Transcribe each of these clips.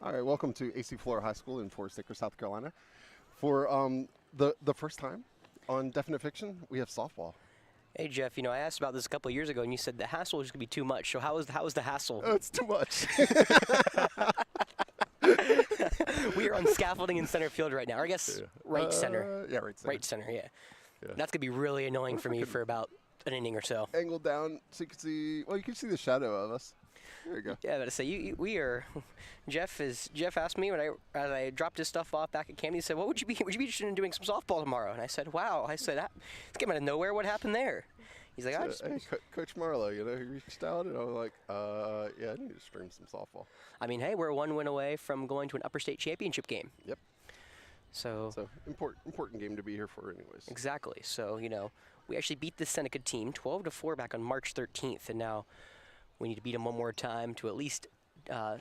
All right, welcome to AC Flora High School in Forest Acres, South Carolina. For the first time on Definite Fiction, we have softball. Hey Jeff, I asked about this a couple of years ago, and you said the hassle was going to be too much. So how was the hassle? Oh, it's too much. We are on scaffolding in center field right now. Or I guess right center. Yeah, right center. Right center, yeah. That's going to be really annoying for me for about an inning or so. Angle down so you can see. Well, you can see the shadow of us. There you go. Yeah, but I say we are. Jeff asked me as I dropped his stuff off back at camp. He said, "What would you be interested in doing some softball tomorrow?" And I said, "Wow." I said, "It's came out of nowhere. What happened there?" He's like, Hey, Coach Marlowe, he reached out, and I was like, yeah, I need to stream some softball. I mean, hey, we're one win away from going to an upper state championship game. Yep. So important game to be here for, anyways. Exactly. So we actually beat the Seneca team 12-4 back on March 13th, and now we need to beat them one more time to at least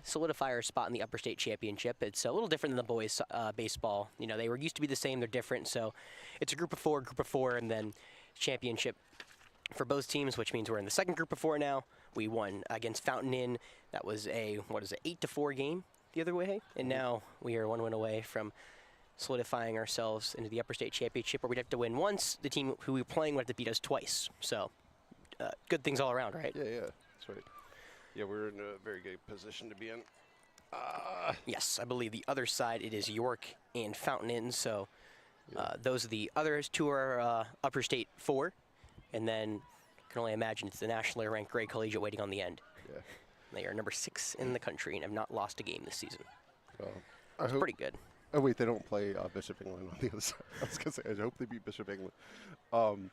solidify our spot in the upper state championship. It's a little different than the boys baseball. They were used to be the same. They're different. So it's a group of four, and then championship for both teams, which means we're in the second group of four now. We won against Fountain Inn. That was a 8-4 game the other way, and now we are one win away from solidifying ourselves into the upper state championship, where we'd have to win once. The team who we were playing would have to beat us twice. So good things all around, right? Yeah, that's right. Yeah, we're in a very good position to be in. Yes, I believe the other side, it is York and Fountain Inn. So those are the others. Two are upper state 4. And then I can only imagine it's the nationally ranked Gray Collegiate waiting on the end. Yeah. They are number 6 in the country and have not lost a game this season. Well, it's pretty good. Oh, wait, they don't play Bishop England on the other side. I was going to say, I hope they beat Bishop England.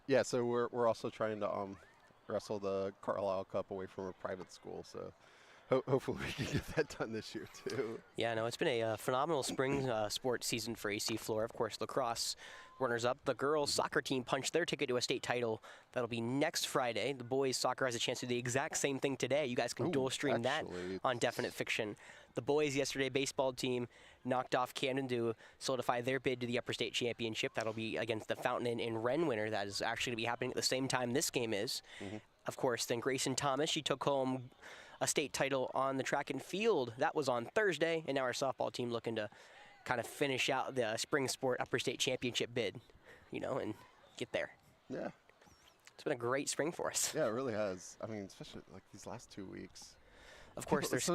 Yeah, so we're also trying to wrestle the Carlisle Cup away from a private school. So hopefully we can get that done this year, too. Yeah, no, it's been a phenomenal spring sports season for AC Flora. Of course, lacrosse runners-up. The girls' soccer team punched their ticket to a state title. That'll be next Friday. The boys' soccer has a chance to do the exact same thing today. You guys can dual stream that on Definite Fiction. The boys' yesterday baseball team knocked off Camden to solidify their bid to the upper state championship. That'll be against the Fountain Inn and Wren winner. That is actually going to be happening at the same time this game is. Of course, then Grayson Thomas, she took home a state title on the track and field. That was on Thursday, and now our softball team looking to kind of finish out the spring sport upper state championship bid, and get there. Yeah. It's been a great spring for us. Yeah, it really has. I mean, especially like these last 2 weeks. Of course, there's. So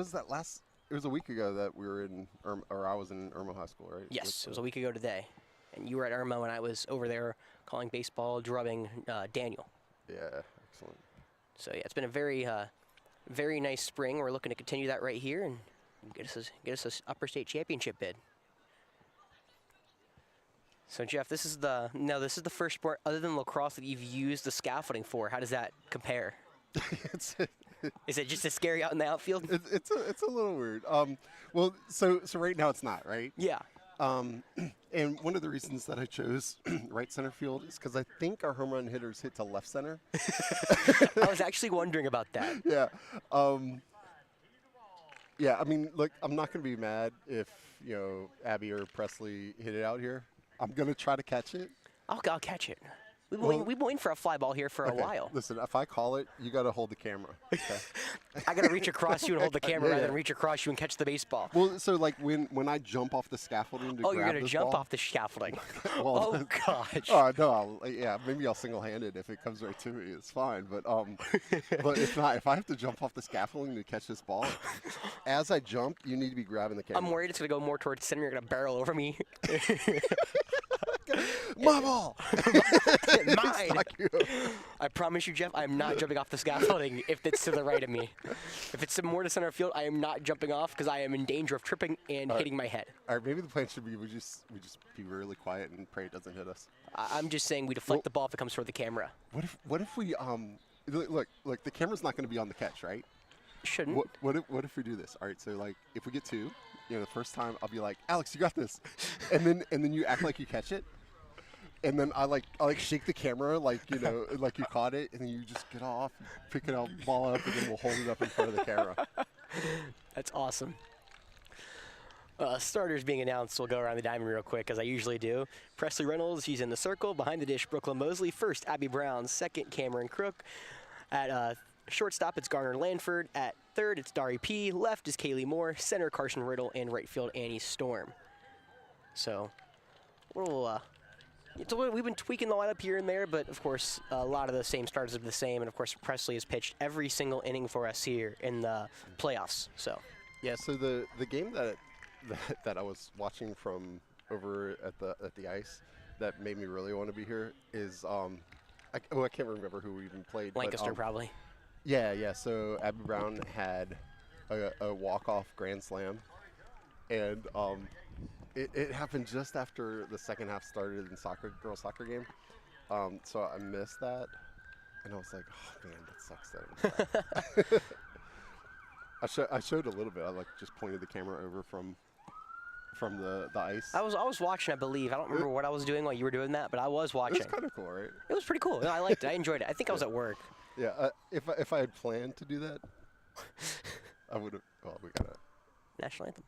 it was a week ago that we were in, or I was in Irmo High School, right? Yes, it was a week ago today. And you were at Irmo, and I was over there calling baseball, drubbing Daniel. Yeah, excellent. So, yeah, it's been a very nice spring. We're looking to continue that right here and get us an upper state championship bid. So, Jeff, this is the first sport other than lacrosse that you've used the scaffolding for. How does that compare? Is it just as scary out in the outfield? It's a little weird. Well, so right now it's not, right? Yeah. And one of the reasons that I chose right center field is because I think our home run hitters hit to left center. I was actually wondering about that. Yeah. Yeah, I mean, look, I'm not going to be mad if, Abby or Presley hit it out here. I'm going to try to catch it. I'll catch it. We've been waiting for a fly ball here for a while. Listen, if I call it, you got to hold the camera. Okay? I got to reach across you and hold the camera rather than reach across you and catch the baseball. Well, so like when I jump off the scaffolding to grab you're going to jump ball, off the scaffolding. Well, oh, gosh. Oh, no, maybe I'll single-handed if it comes right to me. It's fine. But if not, if I have to jump off the scaffolding to catch this ball, as I jump, you need to be grabbing the camera. I'm worried it's going to go more towards center. You're going to barrel over me. My ball! Mine! I promise you, Jeff, I am not jumping off the scaffolding if it's to the right of me. If it's more to center field, I am not jumping off because I am in danger of tripping and hitting my head. All right, maybe the plan should be we just be really quiet and pray it doesn't hit us. I'm just saying we deflect the ball if it comes toward the camera. What if we look, the camera's not going to be on the catch, right? Shouldn't. What if we do this? All right, so like if we get 2, the first time I'll be like, Alex, you got this, and then you act like you catch it. And then I shake the camera like like you caught it, and then you just get off, pick it up, ball up, and then we'll hold it up in front of the camera. That's awesome. Starters being announced. We'll go around the diamond real quick, as I usually do. Presley Reynolds, he's in the circle. Behind the dish, Brooklyn Mosley. First, Abby Brown. Second, Cameron Crook. At shortstop, it's Garner Lanford. At third, it's Dari P. Left is Kaylee Moore. Center, Carson Riddle. And right field, Annie Storm. So, we've been tweaking the lineup here and there, but of course, a lot of the same starters are the same. And of course, Presley has pitched every single inning for us here in the playoffs. So, yeah. So the game that I was watching from over at the ice that made me really want to be here is I can't remember who we even played. Lancaster but, probably. Yeah. So Abby Brown had a walk-off grand slam, and it happened just after the second half started in girls soccer game. So I missed that, and I was like, oh man, that sucks that it was I showed a little bit. I just pointed the camera over from the ice. I was watching, I believe. I don't remember what I was doing while you were doing that, but I was watching. It was kind of cool, right? It was pretty cool. No, I liked it. I enjoyed it. I think I was at work. Yeah. If I had planned to do that, I would have. Well, we got a national anthem.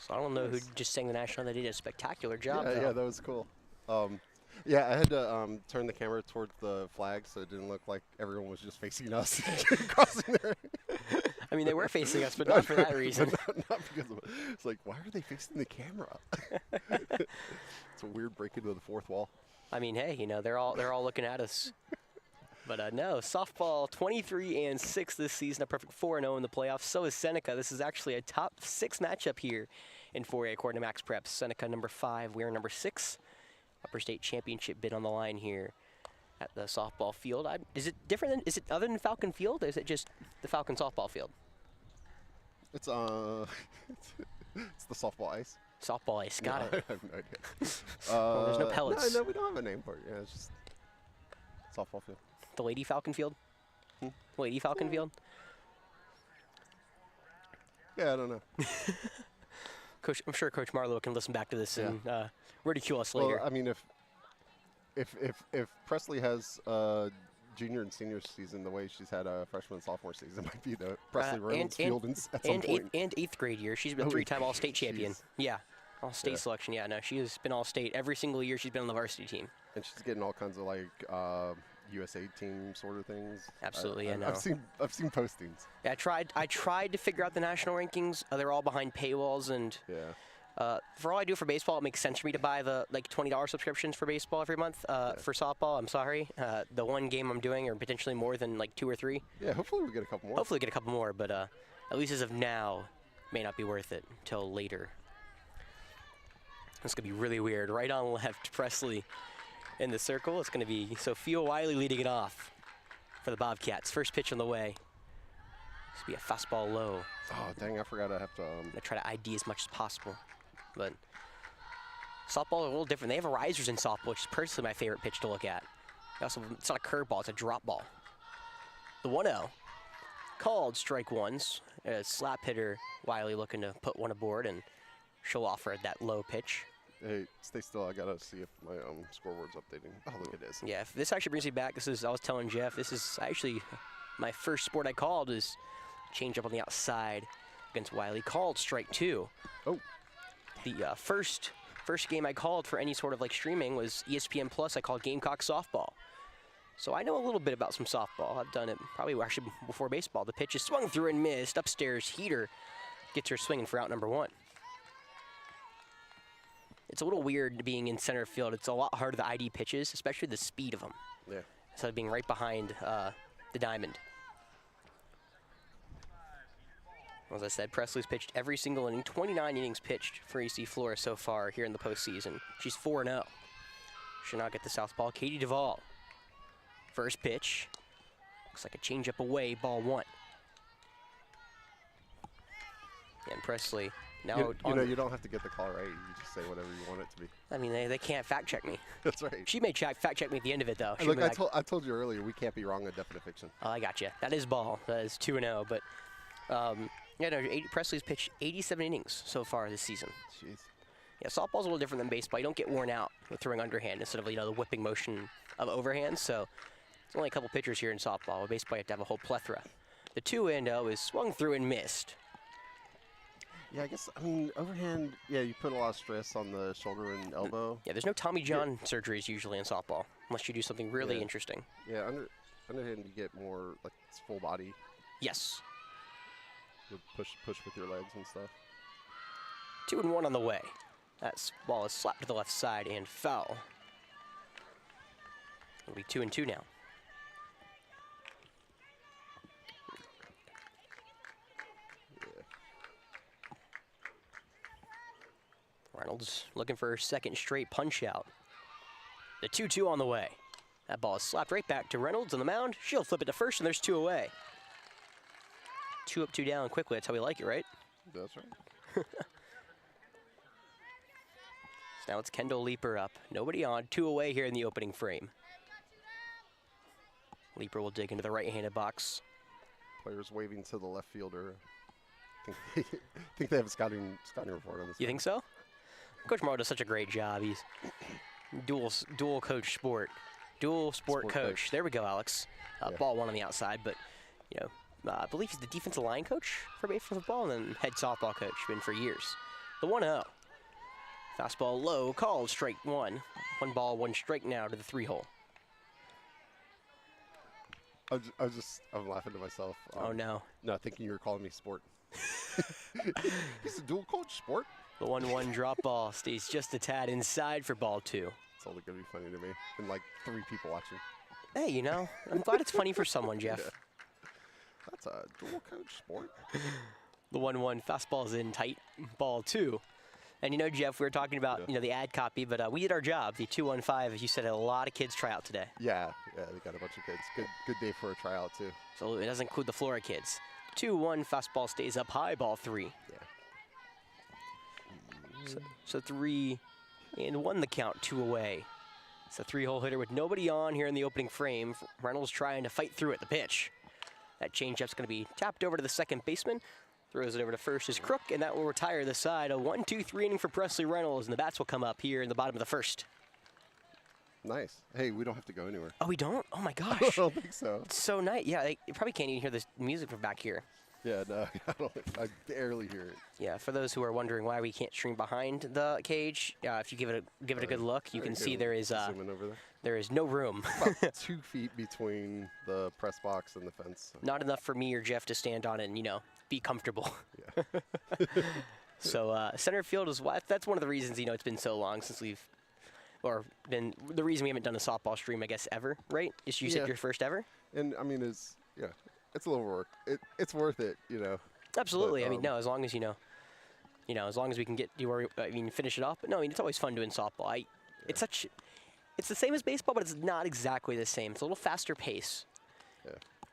So I don't know who just sang the national. They did a spectacular job. Yeah, that was cool. Yeah, I had to turn the camera towards the flag so it didn't look like everyone was just facing us crossing there. I mean, they were facing us, but not for that reason. Not because of it. It's like, why are they facing the camera? It's a weird break into the fourth wall. I mean, hey, they're all looking at us. But no, softball 23-6 this season, a perfect 4-0 in the playoffs. So is Seneca. This is actually a top 6 matchup here in 4A according to Max Preps. Seneca number 5, Weir number 6. Upper state championship bid on the line here at the softball field. Is it different than, is it other than Falcon Field, or is it just the Falcon softball field? It's it's the softball ice. Softball ice, got it. I have no idea. Well, there's no pellets. No, we don't have a name for it. Yeah, it's just softball field. The Lady Falcon Field? Lady Falcon Field? Yeah, I don't know. Coach, I'm sure Coach Marlowe can listen back to this and ridicule us later. Well, I mean, if Presley has junior and senior season the way she's had a freshman and sophomore season, might be the Presley Reynolds Field at some point. And 8th grade year. She's been 3-time All-State champion. Yeah, All-State selection. Yeah, no, she has been All-State every single year she's been on the varsity team. And she's getting all kinds of USA team sort of things. Absolutely, I know. I've seen postings. Yeah, I tried to figure out the national rankings. They're all behind paywalls, and for all I do for baseball, it makes sense for me to buy the $20 subscriptions for baseball every month. For softball, I'm sorry, the one game I'm doing, or potentially more than 2 or 3. Yeah, hopefully we get a couple more. Hopefully get a couple more, but at least as of now, may not be worth it until later. It's gonna be really weird. Right on left, Presley in the circle. It's going to be Sophia Wiley leading it off for the Bobcats. First pitch on the way. This will be a fastball low. Oh, dang, I forgot I have to... I'm going to try to ID as much as possible. But softball is a little different. They have risers in softball, which is personally my favorite pitch to look at. Also, it's not a curveball, it's a drop ball. The 1-0. Called strike ones. A slap hitter, Wiley looking to put one aboard, and she'll offer that low pitch. Hey, stay still. I gotta see if my scoreboard's updating. Oh, look, it is. Yeah, if this actually brings me back. I was telling Jeff, this is actually My first sport I called is change up on the outside against Wiley. Called strike 2. Oh. The first game I called for any sort of like streaming was ESPN Plus. I called Gamecock softball. So I know a little bit about some softball. I've done it probably actually before baseball. The pitch is swung through and missed. Upstairs, Heater gets her swinging for out number 1. It's a little weird being in center field. It's a lot harder to ID pitches, especially the speed of them. Yeah. Instead of being right behind the diamond. As I said, Presley's pitched every single inning. 29 innings pitched for AC Flora so far here in the postseason. She's 4-0. Should not get the southpaw. Katie Duvall. First pitch. Looks like a changeup away, ball 1. And Presley now. You don't have to get the call right. You just say whatever you want it to be. I mean, they can't fact check me. That's right. She may fact check me at the end of it, though. Look, I told you earlier, we can't be wrong on definitive fiction. Oh, I got you. That is ball. That is 2-0. But yeah, no, Presley's pitched 87 innings so far this season. Jeez. Yeah, softball's a little different than baseball. You don't get worn out with throwing underhand instead of the whipping motion of overhand. So it's only a couple pitchers here in softball. With baseball, you have to have a whole plethora. The 2-0 is swung through and missed. Yeah, I mean, overhand, yeah, you put a lot of stress on the shoulder and elbow. Yeah, there's no Tommy John surgeries usually in softball, unless you do something really interesting. Yeah, underhand you get more, like, it's full body. Yes. You push with your legs and stuff. 2-1 on the way. That ball is slapped to the left side and foul. It'll be 2-2 now. Reynolds looking for her second straight punch out. The 2-2 on the way. That ball is slapped right back to Reynolds on the mound. She'll flip it to first, and there's 2 away. 2 up, 2 down quickly. That's how we like it, right? That's right. So now it's Kendall Leaper up. Nobody on. 2 away here in the opening frame. Leaper will dig into the right-handed box. Players waving to the left fielder. I think they have a scouting report on this. You think so? Coach Morrow does such a great job. He's dual coach sport. Dual sport coach. There we go, Alex. Ball 1 on the outside, but I believe he's the defensive line coach for football and then head softball coach. Been for years. The 1-0. Fastball low, called strike 1. 1 ball, 1 strike now to the 3-hole. I'm laughing to myself. Oh no. No, thinking you were calling me sport. He's a dual coach sport. The 1-1 drop ball stays just a tad inside for ball 2. It's only gonna be funny to me. And like 3 people watching. Hey, I'm glad it's funny for someone, Jeff. Yeah. That's a dual coach sport. The 1-1 fastball's in tight, ball 2. And Jeff, we were talking about the ad copy, but we did our job. The 215, as you said, had a lot of kids try out today. Yeah, they got a bunch of kids. Good day for a tryout too. So it doesn't include the Flora kids. 2-1 fastball stays up high, ball 3. Yeah. So 3-1 the count, 2 away. It's a 3-hole hitter with nobody on here in the opening frame. Reynolds trying to fight through at the pitch. That changeup's going to be tapped over to the second baseman. Throws it over to first is Crook, and that will retire the side. A 1-2-3 inning for Presley Reynolds, and the bats will come up here in the bottom of the first. Nice. Hey, we don't have to go anywhere. Oh, we don't? Oh, my gosh. I don't think so. It's so nice. Yeah, you probably can't even hear the music from back here. Yeah, no, I barely hear it. Yeah, for those who are wondering why we can't stream behind the cage, if you give it a good look, you can see there is no room. About 2 feet between the press box and the fence. Not enough for me or Jeff to stand on it and be comfortable. Yeah. So center field is that's one of the reasons it's been so long since we've been the reason we haven't done a softball stream I guess ever, right? Is you said your first ever? And I mean it's a little work. It's worth it, Absolutely. But, I mean, no, as long as as long as we can get finish it off. But no, I mean it's always fun doing softball. It's the same as baseball, but it's not exactly the same. It's a little faster pace. Yeah.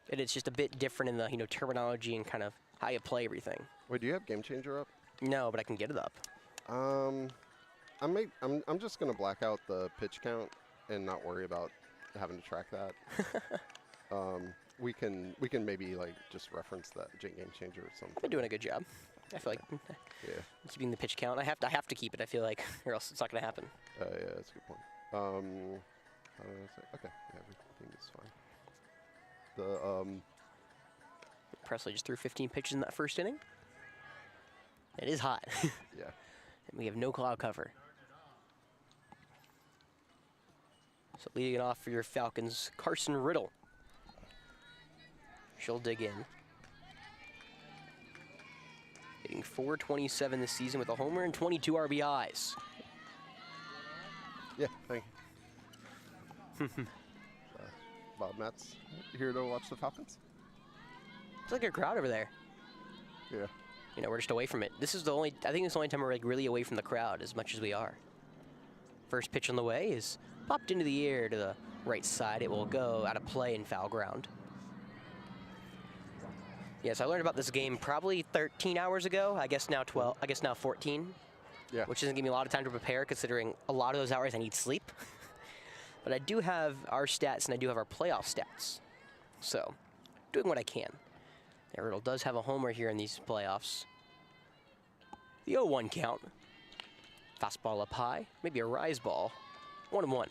And it's just a bit different in the terminology and kind of how you play everything. Wait, do you have Game Changer up? No, but I can get it up. I'm just gonna black out the pitch count and not worry about having to track that. We can maybe just reference that Game Changer or something. I've been doing a good job. I feel like keeping the pitch count. I have to keep it. I feel like, or else it's not gonna happen. Yeah, that's a good point. How do I say? Okay, yeah, everything is fine. Presley just threw 15 pitches in that first inning. It is hot. Yeah. And we have no cloud cover. So leading it off for your Falcons, Carson Riddle. She'll dig in. Hitting .427 this season with a homer and 22 RBIs. Yeah, thank you. Bob Metz here to watch the Falcons. It's like a crowd over there. Yeah. You know, we're just away from it. This is the only, I think it's the only time we're like really away from the crowd as much as we are. First pitch on the way is popped into the air to the right side. It will go out of play in foul ground. Yes, I learned about this game probably 13 hours ago. I guess now 12, I guess now 14. Yeah. Which doesn't give me a lot of time to prepare considering a lot of those hours I need sleep. But I do have our stats and I do have our playoff stats. So, doing what I can. Riddle does have a homer here in these playoffs. The 0-1 count. Fastball up high, maybe a rise ball. 1-1.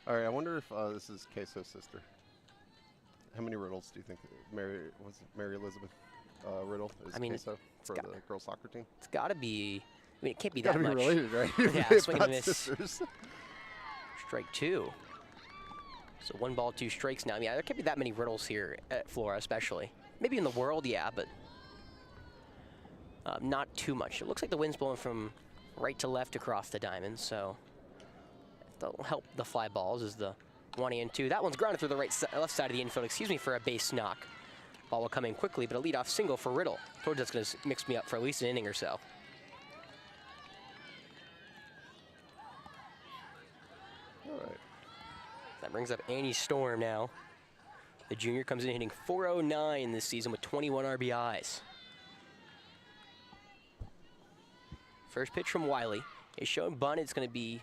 All right, I wonder if this is Queso's sister. How many Riddles do you think Mary Elizabeth Riddle is Queso for the girls soccer team? It's got to be. I mean, it can't be that much. Got to be related, right? Yeah, swing and a miss. Sisters. Strike 2. So 1 ball, 2 strikes now. I mean, there can't be that many Riddles here at Flora, especially. Maybe in the world, yeah, but not too much. It looks like the wind's blowing from right to left across the diamond, so that'll help the fly balls as the 1-2. That one's grounded through the left side of the infield, excuse me, for a base knock. Ball will come in quickly, but a leadoff single for Riddle. Told you that's going to mix me up for at least an inning or so. All right. That brings up Annie Storm now. The junior comes in hitting .409 this season with 21 RBIs. First pitch from Wiley is showing bunt. It's going to be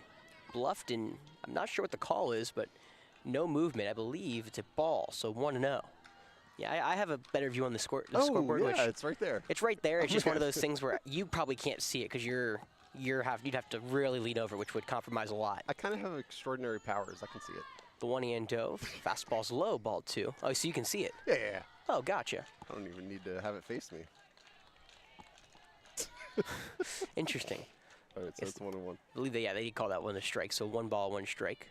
bluffed, and I'm not sure what the call is, but no movement. I believe it's a ball, so 1-0. Yeah, I have a better view on the scoreboard. Yeah, which it's right there. It's right there. It's just one of those things where you probably can't see it because you'd have to really lean over, which would compromise a lot. I kind of have extraordinary powers. I can see it. The 1-2, fastball's low, ball 2. Oh, so you can see it. Yeah. Oh, gotcha. I don't even need to have it face me. Interesting. All right, so it's 1-1. I believe they call that one a strike. So 1 ball, 1 strike.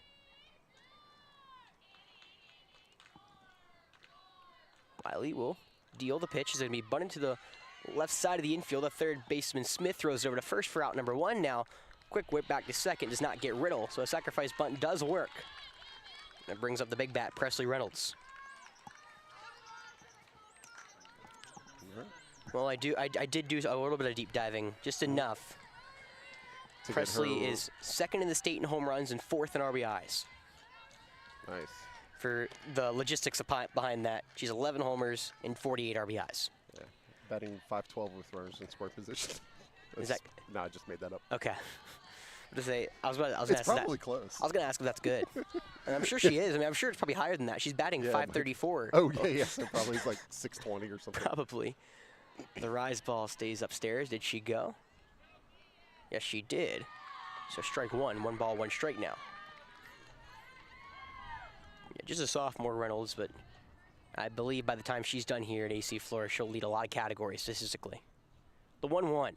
Wiley will deal the pitch. It's going to be bunted to the left side of the infield. The third baseman Smith throws it over to first for out number 1. Now, quick whip back to second does not get Riddle, so a sacrifice bunt does work. That brings up the big bat, Presley Reynolds. Well, I did do a little bit of deep diving, just enough. Presley is second in the state in home runs and 4th in RBIs. Nice. For the logistics behind that, she's 11 homers and 48 RBIs. Yeah, batting .512 with runners in scoring position. Is that? No, I just made that up. Okay. To say, I was going to it's ask probably that. close. I was going to ask if that's good. And I'm sure she is. I mean, I'm sure it's probably higher than that. She's batting .534. Oh, yeah, so probably like 620 or something. Probably. The rise ball stays upstairs. Did she go? Yes, she did. So strike 1, 1 ball, 1 strike now. Yeah, just a sophomore Reynolds, but I believe by the time she's done here at AC Flora, she'll lead a lot of categories statistically. The 1-1.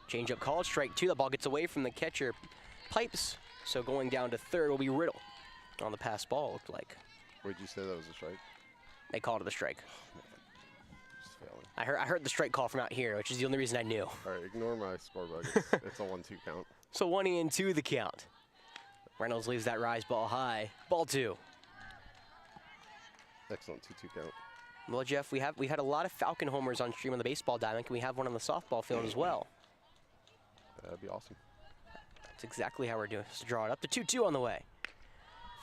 Change-up called, strike 2. The ball gets away from the catcher. Pipes, so going down to third will be Riddle. On the pass ball, looked like. Would you say that was a strike? They called it a strike. Oh, just failing. I heard the strike call from out here, which is the only reason I knew. All right, ignore my scorebook. It's a 1-2 count. So 1-2 the count. Reynolds leaves that rise ball high. Ball 2. Excellent 2-2 count. Well, Jeff, we had a lot of Falcon homers on stream on the baseball diamond. Can we have one on the softball field as well? That'd be awesome. That's exactly how we're doing. Just draw it up to 2-2 on the way.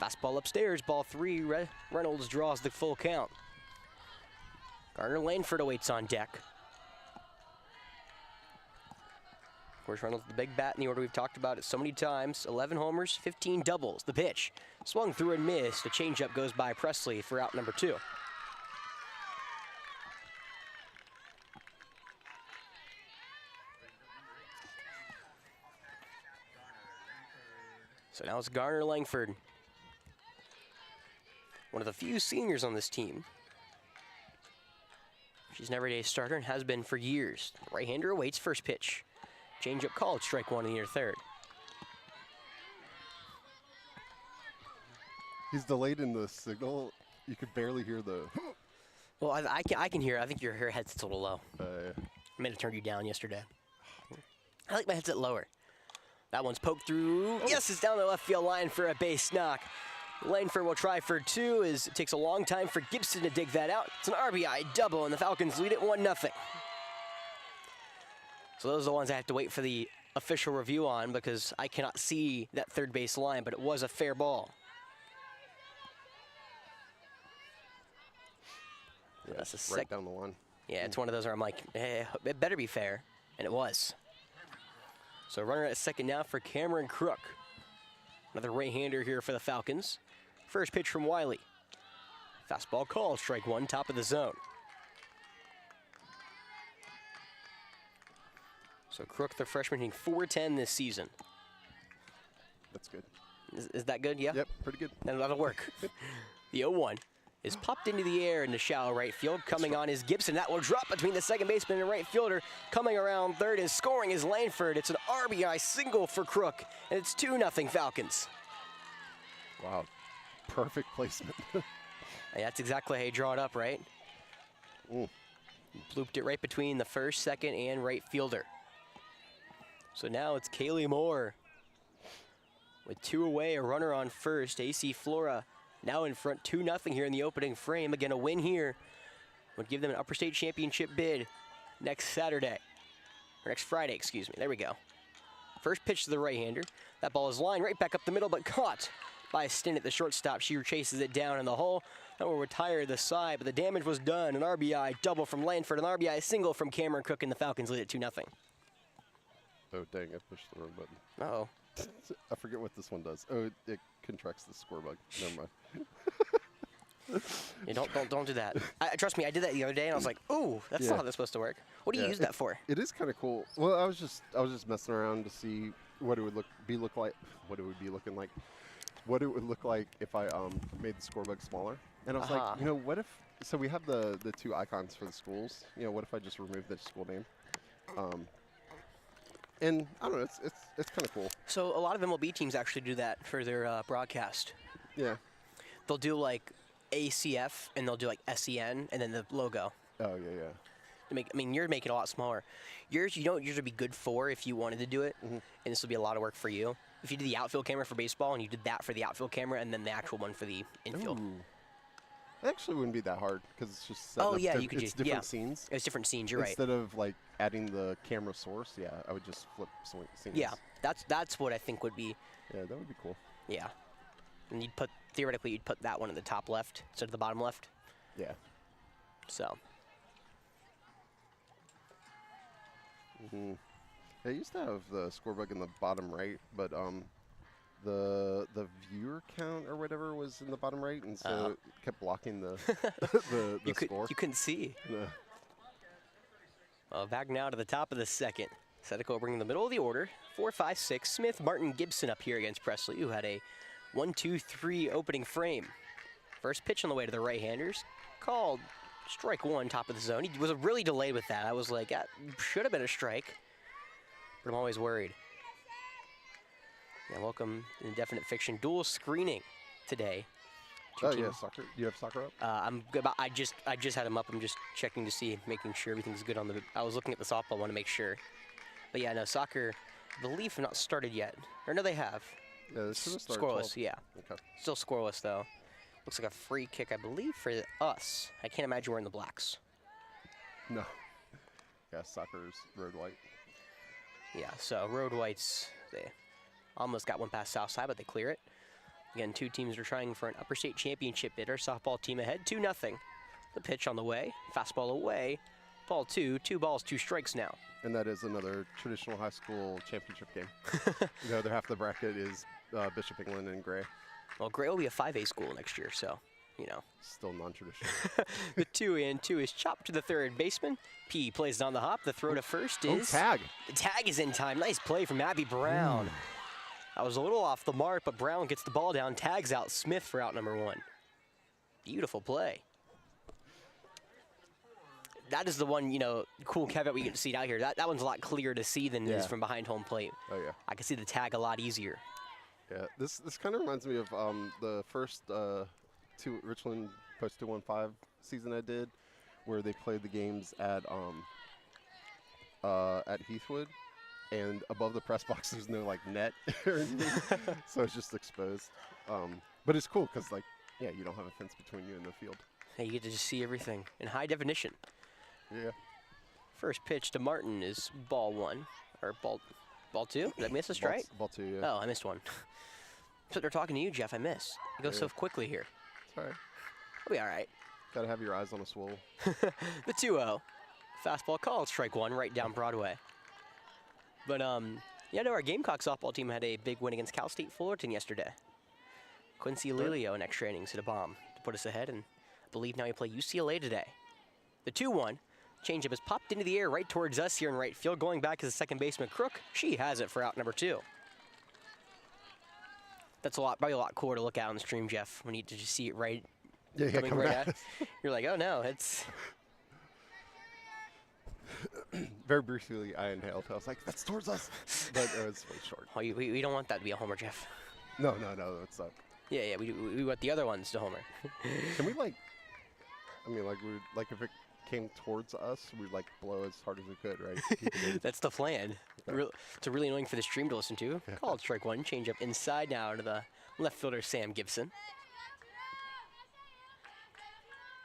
Fastball upstairs, ball 3. Reynolds draws the full count. Garner Langford awaits on deck. Of course, Reynolds the big bat in the order we've talked about it so many times. 11 homers, 15 doubles. The pitch swung through and missed. The changeup goes by Presley for out number 2. So now it's Garner Langford, one of the few seniors on this team. She's an everyday starter and has been for years. Right-hander awaits first pitch. Change-up called, strike one in the near third. He's delayed in the signal. You could barely hear the... Well, I can hear it. I think your headset's a little low. Yeah. I meant to turn you down yesterday. I like my headset lower. That one's poked through. Oh. Yes, it's down the left field line for a base knock. Langford will try for two as it takes a long time for Gibson to dig that out. It's an RBI double, and the Falcons lead it 1-0. So those are the ones I have to wait for the official review on because I cannot see that third base line, but it was a fair ball. Yeah, that's a right down the line. Yeah, it's one of those where I'm like, it better be fair, and it was. So runner at second now for Cameron Crook. Another right-hander here for the Falcons. First pitch from Wiley. Fastball called, strike one, top of the zone. So Crook, the freshman, hitting .410 this season. That's good. Is that good? Yeah? Yep, pretty good. That'll work. The 0-1 is popped into the air into shallow right field. Coming on is Gibson. That will drop between the second baseman and right fielder. Coming around third and scoring is Langford. It's an RBI single for Crook, and it's 2-0 Falcons. Wow, perfect placement. And that's exactly how you draw it up, right? Blooped it right between the first, second, and right fielder. So now it's Kaylee Moore. With two away, a runner on first. AC Flora now in front 2-0 here in the opening frame. Again, a win here would give them an upper state championship bid next Saturday. Or next Friday, excuse me. There we go. First pitch to the right-hander. That ball is lined right back up the middle, but caught by Stinn at the shortstop. She chases it down in the hole. That will retire the side, but the damage was done. An RBI double from Langford, an RBI single from Cameron Cook, and the Falcons lead at 2-0. Oh, dang, I pushed the wrong button. Uh-oh. I forget what this one does. Oh, it contracts the score bug. Never mind. Yeah, don't do that. Trust me, I did that the other day, and I was like, "Ooh, that's not how that's supposed to work." What do you use that for? It is kind of cool. Well, I was just messing around to see what it would look like, what it would be looking like, what it would look like if I made the score bug smaller. And I was like, you know, what if? So we have the two icons for the schools. You know, what if I just removed the school name? And I don't know, it's kind of cool. So a lot of MLB teams actually do that for their broadcast. Yeah. They'll do like ACF and they'll do like SEN and then the logo. Oh yeah. I mean, you're making it a lot smaller. Yours, you don't usually be good for if you wanted to do it, and this will be a lot of work for you. If you did the outfield camera for baseball and you did that for the outfield camera and then the actual one for the infield. Ooh. It actually wouldn't be that hard because it's just you could just different scenes. It's different scenes. You're right. Instead of like adding the camera source, I would just flip scenes. Yeah, that's what I think would be. Yeah, that would be cool. Yeah, and theoretically you'd put that one in the top left instead of the bottom left. Yeah. So. I used to have the score bug in the bottom right, but the viewer count or whatever was in the bottom right, and so it kept blocking the score. You couldn't see. No. Back now to the top of the second. Seneca bringing the middle of the order. 4-5-6. Smith, Martin, Gibson up here against Presley, who had a 1-2-3 opening frame. First pitch on the way to the right-handers. Called strike one, top of the zone. He was really delayed with that. I was like, that should have been a strike, but I'm always worried. Yeah, welcome to Indefinite Fiction dual screening today. Yeah, soccer. You have soccer up? I just had him up. I'm just checking to see, making sure everything's good on the. I was looking at the softball, want to make sure. But yeah, no, soccer, I believe, have not started yet. Or no, they have. Yeah, this should have started. Scoreless, 12. yeah. Okay. Still scoreless though. Looks like a free kick, I believe, for us. I can't imagine we're in the blacks. No. Yeah, soccer's road white. Yeah, so road whites, they almost got one past Southside, but they clear it. Again, two teams are trying for an upper state championship bid. Our softball team ahead, 2-0. The pitch on the way, fastball away, ball two, 2 balls, 2 strikes now. And that is another traditional high school championship game. The other half of the bracket is Bishop England and Gray. Well, Gray will be a 5A school next year, so, you know. Still non-traditional. The 2-2 is chopped to the third baseman. P plays it on the hop. The throw to first is... tag. The tag is in time. Nice play from Abby Brown. I was a little off the mark, but Brown gets the ball down, tags out Smith for out number 1. Beautiful play. that is the one, cool caveat we get to see out here. That one's a lot clearer to see than it is from behind home plate. Oh, yeah. I can see the tag a lot easier. Yeah, this kind of reminds me of the first Richland Post 215 season I did, where they played the games at Heathwood, and above the press box there's no like net or anything, so it's just exposed. But it's cool because you don't have a fence between you and the field. Hey, you get to just see everything in high definition. Yeah. First pitch to Martin is ball 1 or ball 2. Did I miss a strike? Ball 2. Yeah. Oh, I missed one. So they're talking to you, Jeff. I missed. It goes so quickly here. Sorry. We'll be all right. Gotta have your eyes on a swivel. The 2-0. Fastball called, strike 1, right down Broadway. But, our Gamecock softball team had a big win against Cal State Fullerton yesterday. Quincy Lilio in extra innings hit a bomb to put us ahead, and I believe now we play UCLA today. The 2-1. Changeup is popped into the air right towards us here in right field. Going back is the second baseman, Crook. She has it for out number 2. That's probably a lot cooler to look at on the stream, Jeff, when you just see it right. Coming right at. You're like, oh no, it's. Very briefly, I inhaled. I was like, that's towards us. But it was way short. Oh, we don't want that to be a homer, Jeff. No, it's not. Yeah, we want the other ones to homer. Can we if it came towards us, we'd blow as hard as we could, right? That's the plan. Okay. It's really annoying for the stream to listen to. Yeah. Called strike 1, change up inside now to the left fielder, Sam Gibson.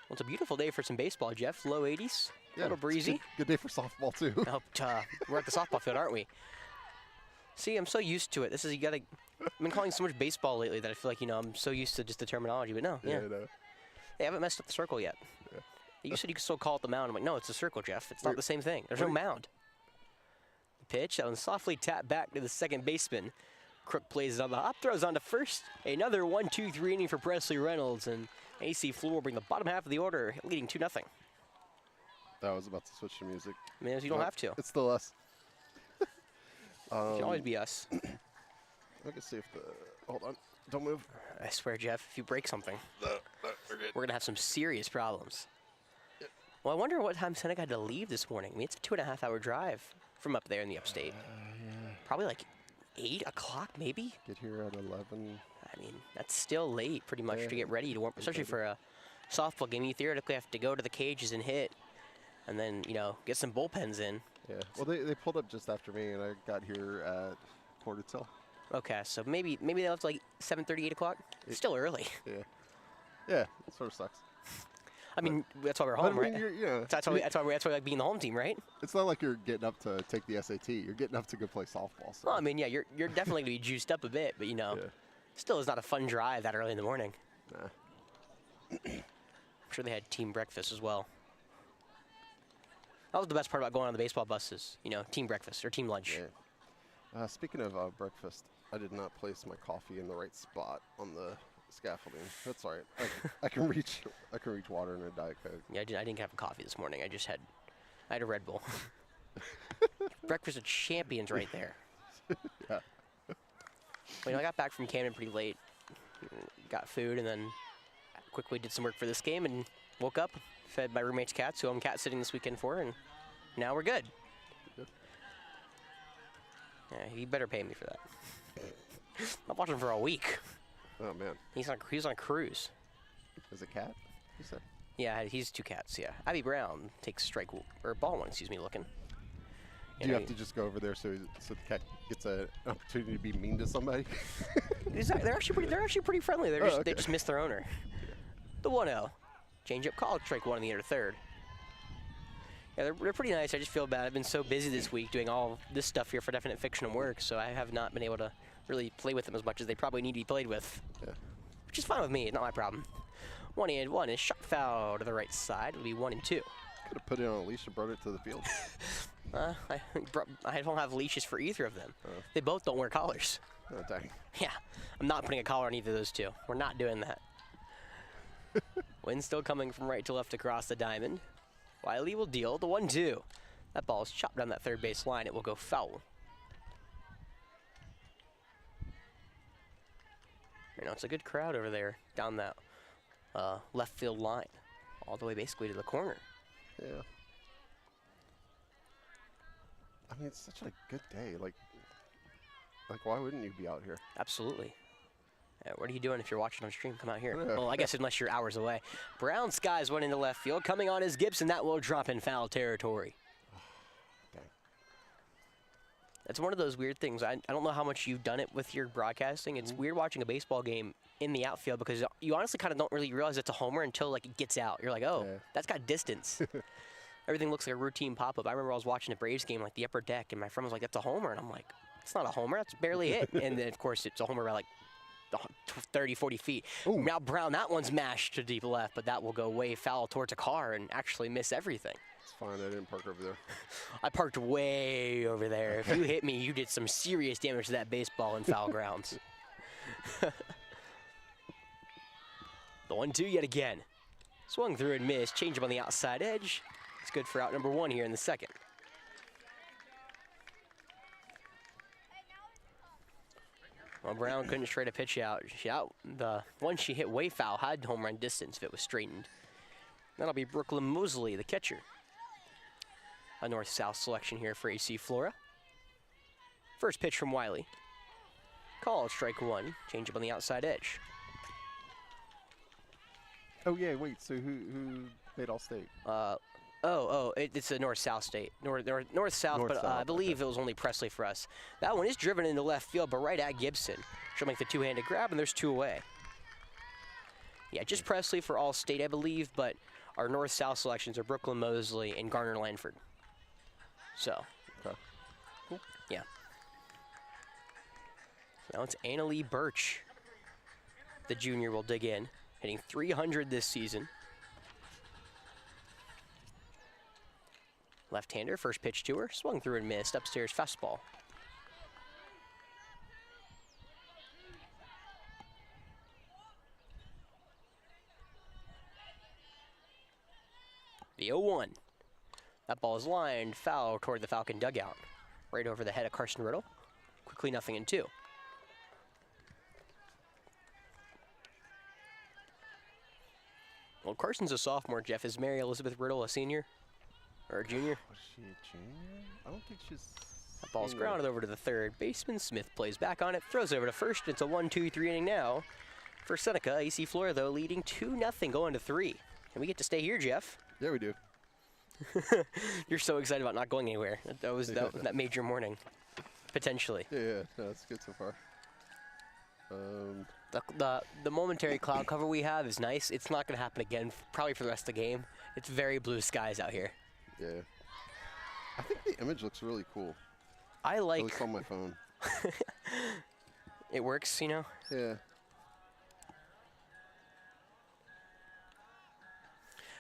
Well, it's a beautiful day for some baseball, Jeff. Low 80s, a little breezy. Good day for softball, too. We're at the softball field, aren't we? See, I'm so used to it. I've been calling so much baseball lately that I feel like, I'm so used to just the terminology, but no. Yeah. They haven't messed up the circle yet. Yeah. You said you could still call it the mound. I'm like, no, it's a circle, Jeff. It's not the same thing. There's no mound. The pitch, that one softly tapped back to the second baseman. Crook plays it on the hop, throws on to first. Another 1-2-3 inning for Presley Reynolds, and AC Flora will bring the bottom half of the order, leading 2-0. I was about to switch to music. I mean, you don't have to. It's still us. It can always be us. I can see if hold on. Don't move. I swear, Jeff, if you break something, we're going to have some serious problems. Yep. Well, I wonder what time Seneca had to leave this morning. I mean, it's a 2.5-hour drive from up there in the upstate. Yeah. Probably like 8 o'clock, maybe? Get here at 11. I mean, that's still late, pretty much, to get ready to warm, especially for a softball game. You theoretically have to go to the cages and hit, and then, get some bullpens in. Yeah. Well, they pulled up just after me, and I got here at 4:45. Okay, so maybe they left like 7:30, 8 o'clock. It's still early. Yeah. Yeah, it sort of sucks. I mean, that's why we're home, right? That's why we like being the home team, right? It's not like you're getting up to take the SAT. You're getting up to go play softball. So. Well, I mean, yeah, you're definitely going to be juiced up a bit, but still is not a fun drive that early in the morning. Nah. I'm sure they had team breakfast as well. That was the best part about going on the baseball buses, team breakfast or team lunch. Yeah. Speaking of breakfast, I did not place my coffee in the right spot on the scaffolding. That's all right. I can reach water and a Diet Coke. Yeah, I didn't have a coffee this morning. I had a Red Bull. Breakfast of champions right there. Yeah. Well, I got back from Camden pretty late. Got food and then quickly did some work for this game and woke up, fed my roommate's cats, who I'm cat sitting this weekend for, and now we're good. Yeah, he better pay me for that. I'm watching for a week. Oh man. He's on a cruise. Is it cat? You said? Yeah, he's 2 cats. Yeah, Abby Brown takes ball 1. Excuse me, looking. Do you have to just go over there so the cat gets an opportunity to be mean to somebody? They're actually pretty friendly. They just miss their owner. Yeah. The 1-0. Change up call, strike 1 in the inner third. Yeah, they're pretty nice. I just feel bad. I've been so busy this week doing all this stuff here for Definite Fiction and work, so I have not been able to really play with them as much as they probably need to be played with. Yeah. Which is fine with me. It's not my problem. 1-1 is shot foul to the right side. It'll be 1-2. Could have put it on a leash and brought it to the field. I don't have leashes for either of them. Oh. They both don't wear collars. Oh, dang. Yeah, I'm not putting a collar on either of those two. We're not doing that. Wind still coming from right to left across the diamond. Wiley will deal the 1-2. That ball is chopped down that third base line. It will go foul. It's a good crowd over there down that left field line, all the way basically to the corner. Yeah. mean, it's such a good day. Like why wouldn't you be out here? Absolutely. What are you doing if you're watching on stream? Come out here. Yeah. Well, I guess unless you're hours away. Brown skies went into left field. Coming on is Gibson. That will drop in foul territory. Dang. It's one of those weird things. I don't know how much you've done it with your broadcasting. It's weird watching a baseball game in the outfield because you honestly kind of don't really realize it's a homer until like it gets out. You're like, oh, that's got distance. Everything looks like a routine pop-up. I remember I was watching a Braves game, like the upper deck, and my friend was like, that's a homer. And I'm like, it's not a homer. That's barely hit. And then, of course, it's a homer by like 30, 40 feet. Ooh. Now Brown, that one's mashed to deep left, but that will go way foul towards a car and actually miss everything. It's fine. I didn't park over there. I parked way over there. If you hit me, you did some serious damage to that baseball in foul grounds. The 1-2 yet again. Swung through and missed. Change up on the outside edge. It's good for out number one here in the second. Well, Brown couldn't straight a pitch out. The one she hit way foul had home run distance if it was straightened. That'll be Brooklyn Mosley, the catcher. A north-south selection here for AC Flora. First pitch from Wiley. Called strike one. Change up on the outside edge. Oh yeah, wait. So who made All-State? It's a north-south state. North-south, but I believe it was only Presley for us. That one is driven into left field, but right at Gibson. She'll make the two-handed grab, and there's two away. Yeah, just Presley for All-State, I believe, but our north-south selections are Brooklyn Mosley and Garner Lanford. So. Okay. Cool. Yeah. So now it's Annalee Birch. The junior will dig in, hitting .300 this season. Left-hander, first pitch to her, swung through and missed, upstairs fastball. The 0-1. That ball is lined foul toward the Falcon dugout. Right over the head of Carson Riddle. Quickly 0-2. Well, Carson's a sophomore, Jeff. Is Mary Elizabeth Riddle a senior? Or a junior? Was she a junior? I don't think she's... That ball's grounded over to the third baseman. Smith plays back on it, throws over to first. It's a 1-2-3 inning now for Seneca. AC Flora, though, leading 2-0 going to 3. And we get to stay here, Jeff. Yeah, we do. You're so excited about not going anywhere. That made your morning, potentially. Yeah, no, it's good so far. The momentary cloud cover we have is nice. It's not going to happen again, probably for the rest of the game. It's very blue skies out here. Yeah. I think the image looks really cool. I like... At least on my phone. It works, you know? Yeah.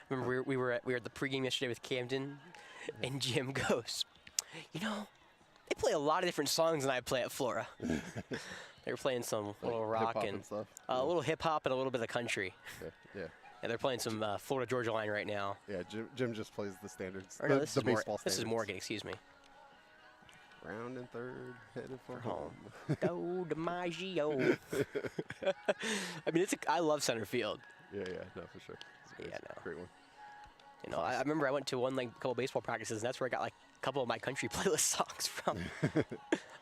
Remember, we were at the pregame yesterday with Camden, and Jim goes, you know, they play a lot of different songs than I play at Flora. They were playing some little rock and stuff. A little hip-hop and a little bit of country. Yeah. And they're playing some Florida Georgia Line right now. Yeah, Jim just plays the standards. Or no, the baseball standards. This is Morgan, excuse me. Round and third, headed for home. home. Go DiMaggio. I mean, I love center field. Yeah, no, for sure. It's a great one. You know, I remember I went to a couple baseball practices, and that's where I got like a couple of my country playlist songs from. I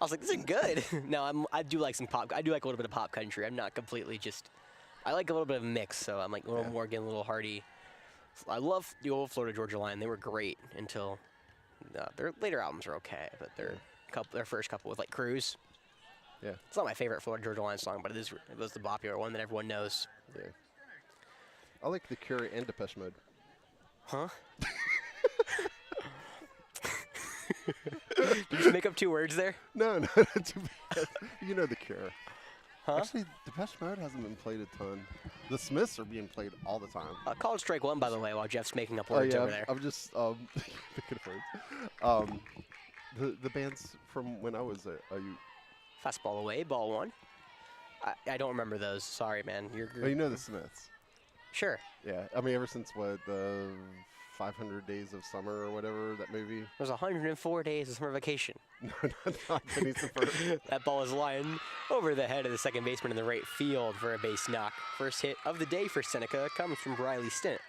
was like, this is good. No, I do like some pop. I do like a little bit of pop country. I'm not completely just. I like a little bit of a mix, so I'm like a little Morgan, a little Hardy. I love the old Florida Georgia Line. They were great until their later albums are okay, but their first couple with like Cruise. Yeah. It's not my favorite Florida Georgia Line song, but it was the popular one that everyone knows. Yeah. I like The Cure and Depeche Mode. Huh? Did you just make up two words there? No, not too bad. You know The Cure. Huh? Actually, Depeche Mode hasn't been played a ton. The Smiths are being played all the time. Called strike one, by the way, while Jeff's making up words over there. I'm just picking up words. The bands from when I was a youth. Fastball away, ball one. I don't remember those. Sorry, man. Oh, you know the Smiths. Sure. Yeah, I mean, ever since the 500 Days of Summer or whatever, that movie. It was 104 days of summer vacation. No, not Beneath the Fur. That ball is lined over the head of the second baseman in the right field for a base knock. First hit of the day for Seneca comes from Briley Stint.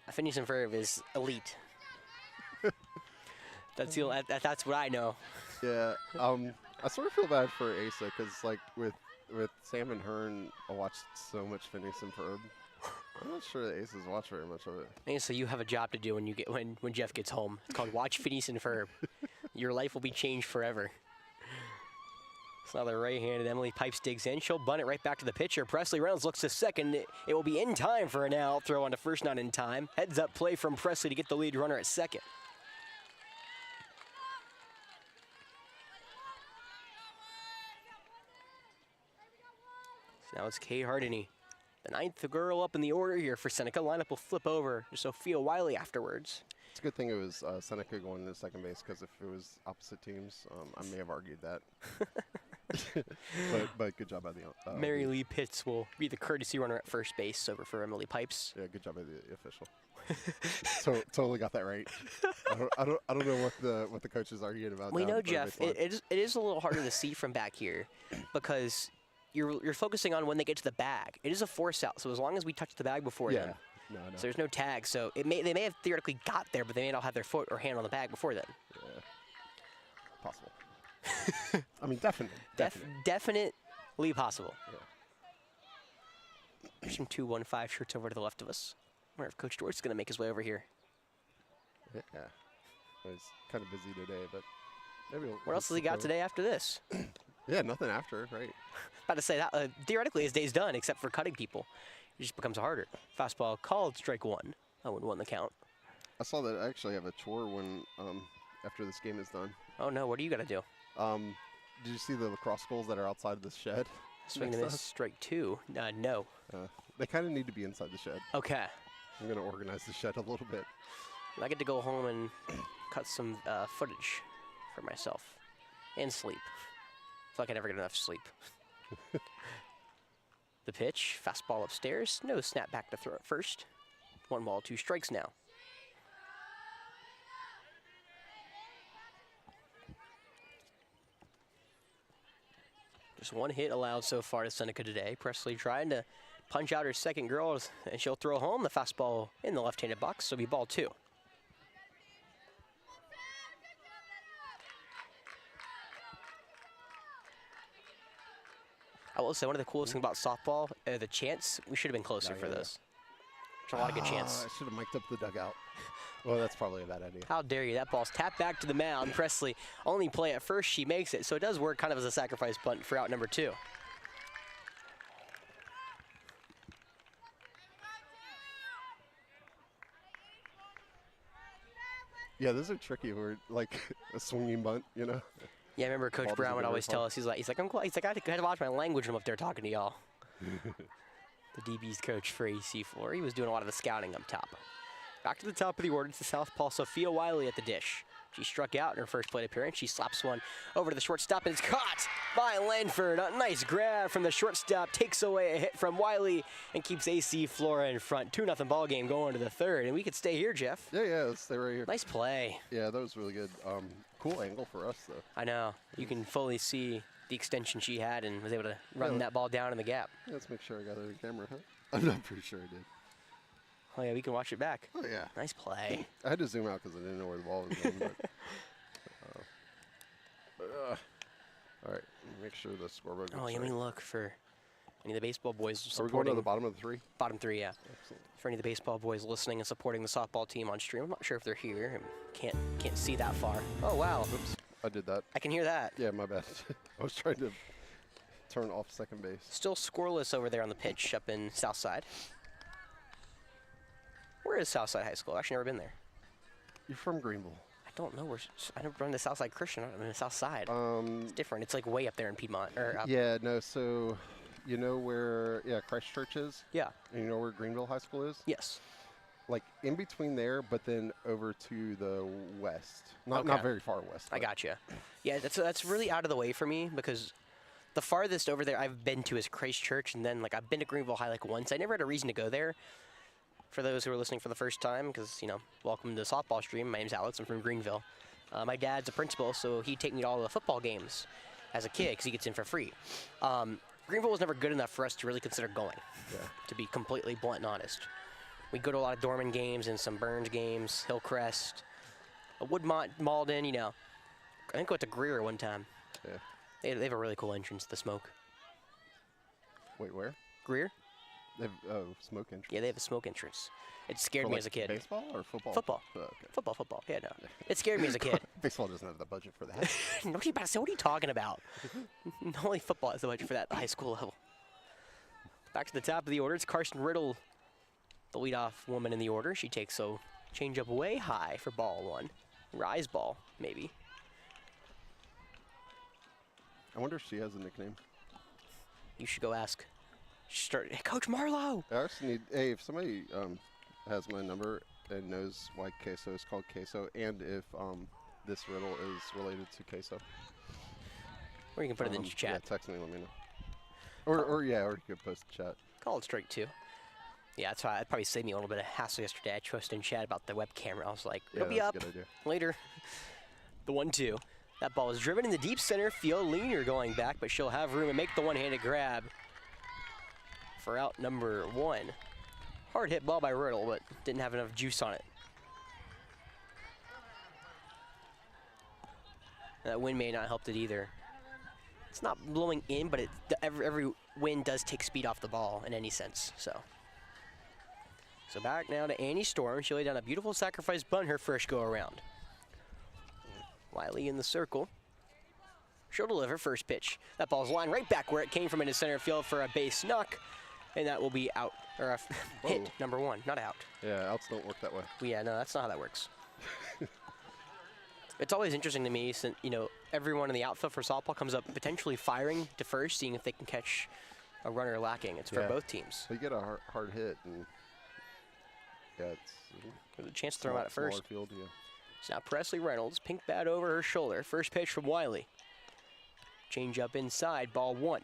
I Phineas and Ferb is elite. That's what I know. Yeah. I sort of feel bad for Asa because, like, with Sam and Hearn, I watched so much Phineas and Ferb. I'm not sure that Aces watch very much of it. And so you have a job to do when Jeff gets home. It's called Watch Phineas and Ferb. Your life will be changed forever. It's another right-handed. Emily Pipes digs in. She'll bunt it right back to the pitcher. Presley Reynolds looks to second. It will be in time for an out. Throw on to first, not in time. Heads up play from Presley to get the lead runner at second. So now it's Kay Hardini. The ninth girl up in the order here for Seneca. Lineup will flip over to Sophia Wiley afterwards. It's a good thing it was Seneca going to second base because if it was opposite teams, I may have argued that. but good job by the Mary Lee Pitts will be the courtesy runner at first base over for Emily Pipes. Yeah, good job by the official. Totally got that right. I don't know what the coaches argued about. We know, Jeff. It is a little harder to see from back here because you're focusing on when they get to the bag. It is a force out, so as long as we touch the bag before then. No. So there's no tag, so they may have theoretically got there, but they may not have their foot or hand on the bag before then. Yeah. Possible. I mean, definitely possible. Yeah. There's some 215 shirts over to the left of us. I wonder if Coach Dort's going to make his way over here. Yeah. He's kind of busy today, but maybe what else has he got today after this? Yeah, nothing after, right? About to say that theoretically his day's done, except for cutting people. It just becomes harder. Fastball called, strike one. 0-1 the count. I saw that I actually have a chore when after this game is done. Oh no, what do you got to do? Did you see the lacrosse goals that are outside of the shed? Swing and a miss, strike two. No. They kind of need to be inside the shed. Okay. I'm going to organize the shed a little bit. I get to go home and cut some footage for myself and sleep. I feel like I never get enough sleep. The pitch, fastball upstairs. No snap back to throw at first. 1 ball, 2 strikes now. Just 1 hit allowed so far to Seneca today. Presley trying to punch out her second girl, and she'll throw home the fastball in the left-handed box, so it'll be ball 2. I will say one of the coolest things about softball, the chants, we should have been closer for this. There's a lot of good chants. I should have mic'd up the dugout. Well, that's probably a bad idea. How dare you? That ball's tapped back to the mound. Presley only play at first. She makes it. So it does work kind of as a sacrifice punt for out number 2. Yeah, those are tricky. We're like a swinging bunt, you know? Yeah, I remember Coach Brown would always tell us, he's like, I'm glad. He's like, I had to watch my language when I'm up there talking to y'all. The DB's coach for AC Flora. He was doing a lot of the scouting up top. Back to the top of the order. It's the southpaw Sophia Wiley at the dish. She struck out in her first plate appearance. She slaps one over to the shortstop, and it's caught by Lanford. A nice grab from the shortstop. Takes away a hit from Wiley and keeps AC Flora in front. 2-0 ball game going to the third, and we could stay here, Jeff. Yeah, let's stay right here. Nice play. Yeah, that was really good. Cool angle for us, though. I know. You can fully see the extension she had and was able to run that ball down in the gap. Yeah, let's make sure I got it on camera, huh? I'm not pretty sure I did. Oh, yeah, we can watch it back. Oh, yeah. Nice play. I had to zoom out because I didn't know where the ball was going. All right, make sure the scoreboard goes. Oh, let me look for any of the baseball boys supporting. Are we going to the bottom of the 3? Bottom 3, yeah. Excellent. For any of the baseball boys listening and supporting the softball team on stream. I'm not sure if they're here. I can't see that far. Oh, wow. Oops, I did that. I can hear that. Yeah, my bad. I was trying to turn off second base. Still scoreless over there on the pitch up in Southside. Where is Southside High School? I've actually never been there. You're from Greenville. I don't know. I never run to Southside Christian. I'm in the Southside. It's different. It's like way up there in Piedmont. Yeah, no, so you know where Christ Church is? Yeah. And you know where Greenville High School is? Yes. Like in between there, but then over to the west. Not very far west. I gotcha. Yeah, that's really out of the way for me because the farthest over there I've been to is Christ Church, and then I've been to Greenville High once. I never had a reason to go there. For those who are listening for the first time, because, welcome to the softball stream. My name's Alex. I'm from Greenville. My dad's a principal, so he'd take me to all the football games as a kid because he gets in for free. Greenville was never good enough for us to really consider going, to be completely blunt and honest. We go to a lot of Dorman games and some Burns games, Hillcrest, Woodmont, Malden, you know. I think we went to Greer one time. Yeah. They have a really cool entrance to the smoke. Wait, where? Greer? They have smoke entrance. Yeah, they have a smoke entrance. It scared For, me like, as a kid. Baseball or football? Football. Oh, okay. Football. Yeah, no. It scared me as a kid. Baseball doesn't have the budget for that. What are you talking about? Only football has the budget for that at the high school level. Back to the top of the order. It's Carson Riddle, the leadoff woman in the order. She takes a changeup way high for ball one. Rise ball, maybe. I wonder if she has a nickname. You should go ask. Hey, Coach Marlowe. I also need, hey, if somebody has my number and knows why queso is called queso, and if this riddle is related to queso. Or you can put it in the chat. Yeah, text me, let me know. Or you could post the chat. Call it strike two. Yeah, that's why it probably saved me a little bit of hassle yesterday. I posted in chat about the web camera. I was like, it'll be up a good idea. later. The 1-2. That ball is driven in the deep center field. Leaner going back, but she'll have room and make the one-handed grab for out number one. Hard hit ball by Riddle, but didn't have enough juice on it. That wind may not help it either. It's not blowing in, but every wind does take speed off the ball in any sense. So back now to Annie Storm. She laid down a beautiful sacrifice bunt her first go around. Wiley in the circle. She'll deliver first pitch. That ball's lined right back where it came from into center field for a base knock. And that will be out, or a hit, number one, not out. Yeah, outs don't work that way. Yeah, no, that's not how that works. It's always interesting to me, since, you know, everyone in the outfield for softball comes up potentially firing to first, seeing if they can catch a runner lacking. It's for both teams. So you get a hard hit, and it's there's a chance to throw him out at first. Field, yeah. So now Presley Reynolds, pink bat over her shoulder. First pitch from Wiley. Change up inside, ball one.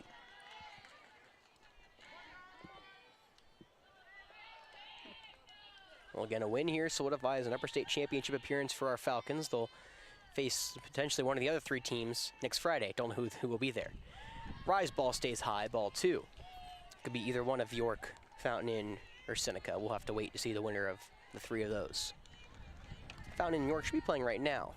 Well, again, a win here solidifies an upper state championship appearance for our Falcons. They'll face potentially one of the other three teams next Friday. Don't know who will be there. Rise ball stays high, ball two. Could be either one of York, Fountain Inn, or Seneca. We'll have to wait to see the winner of the three of those. Fountain Inn York should be playing right now.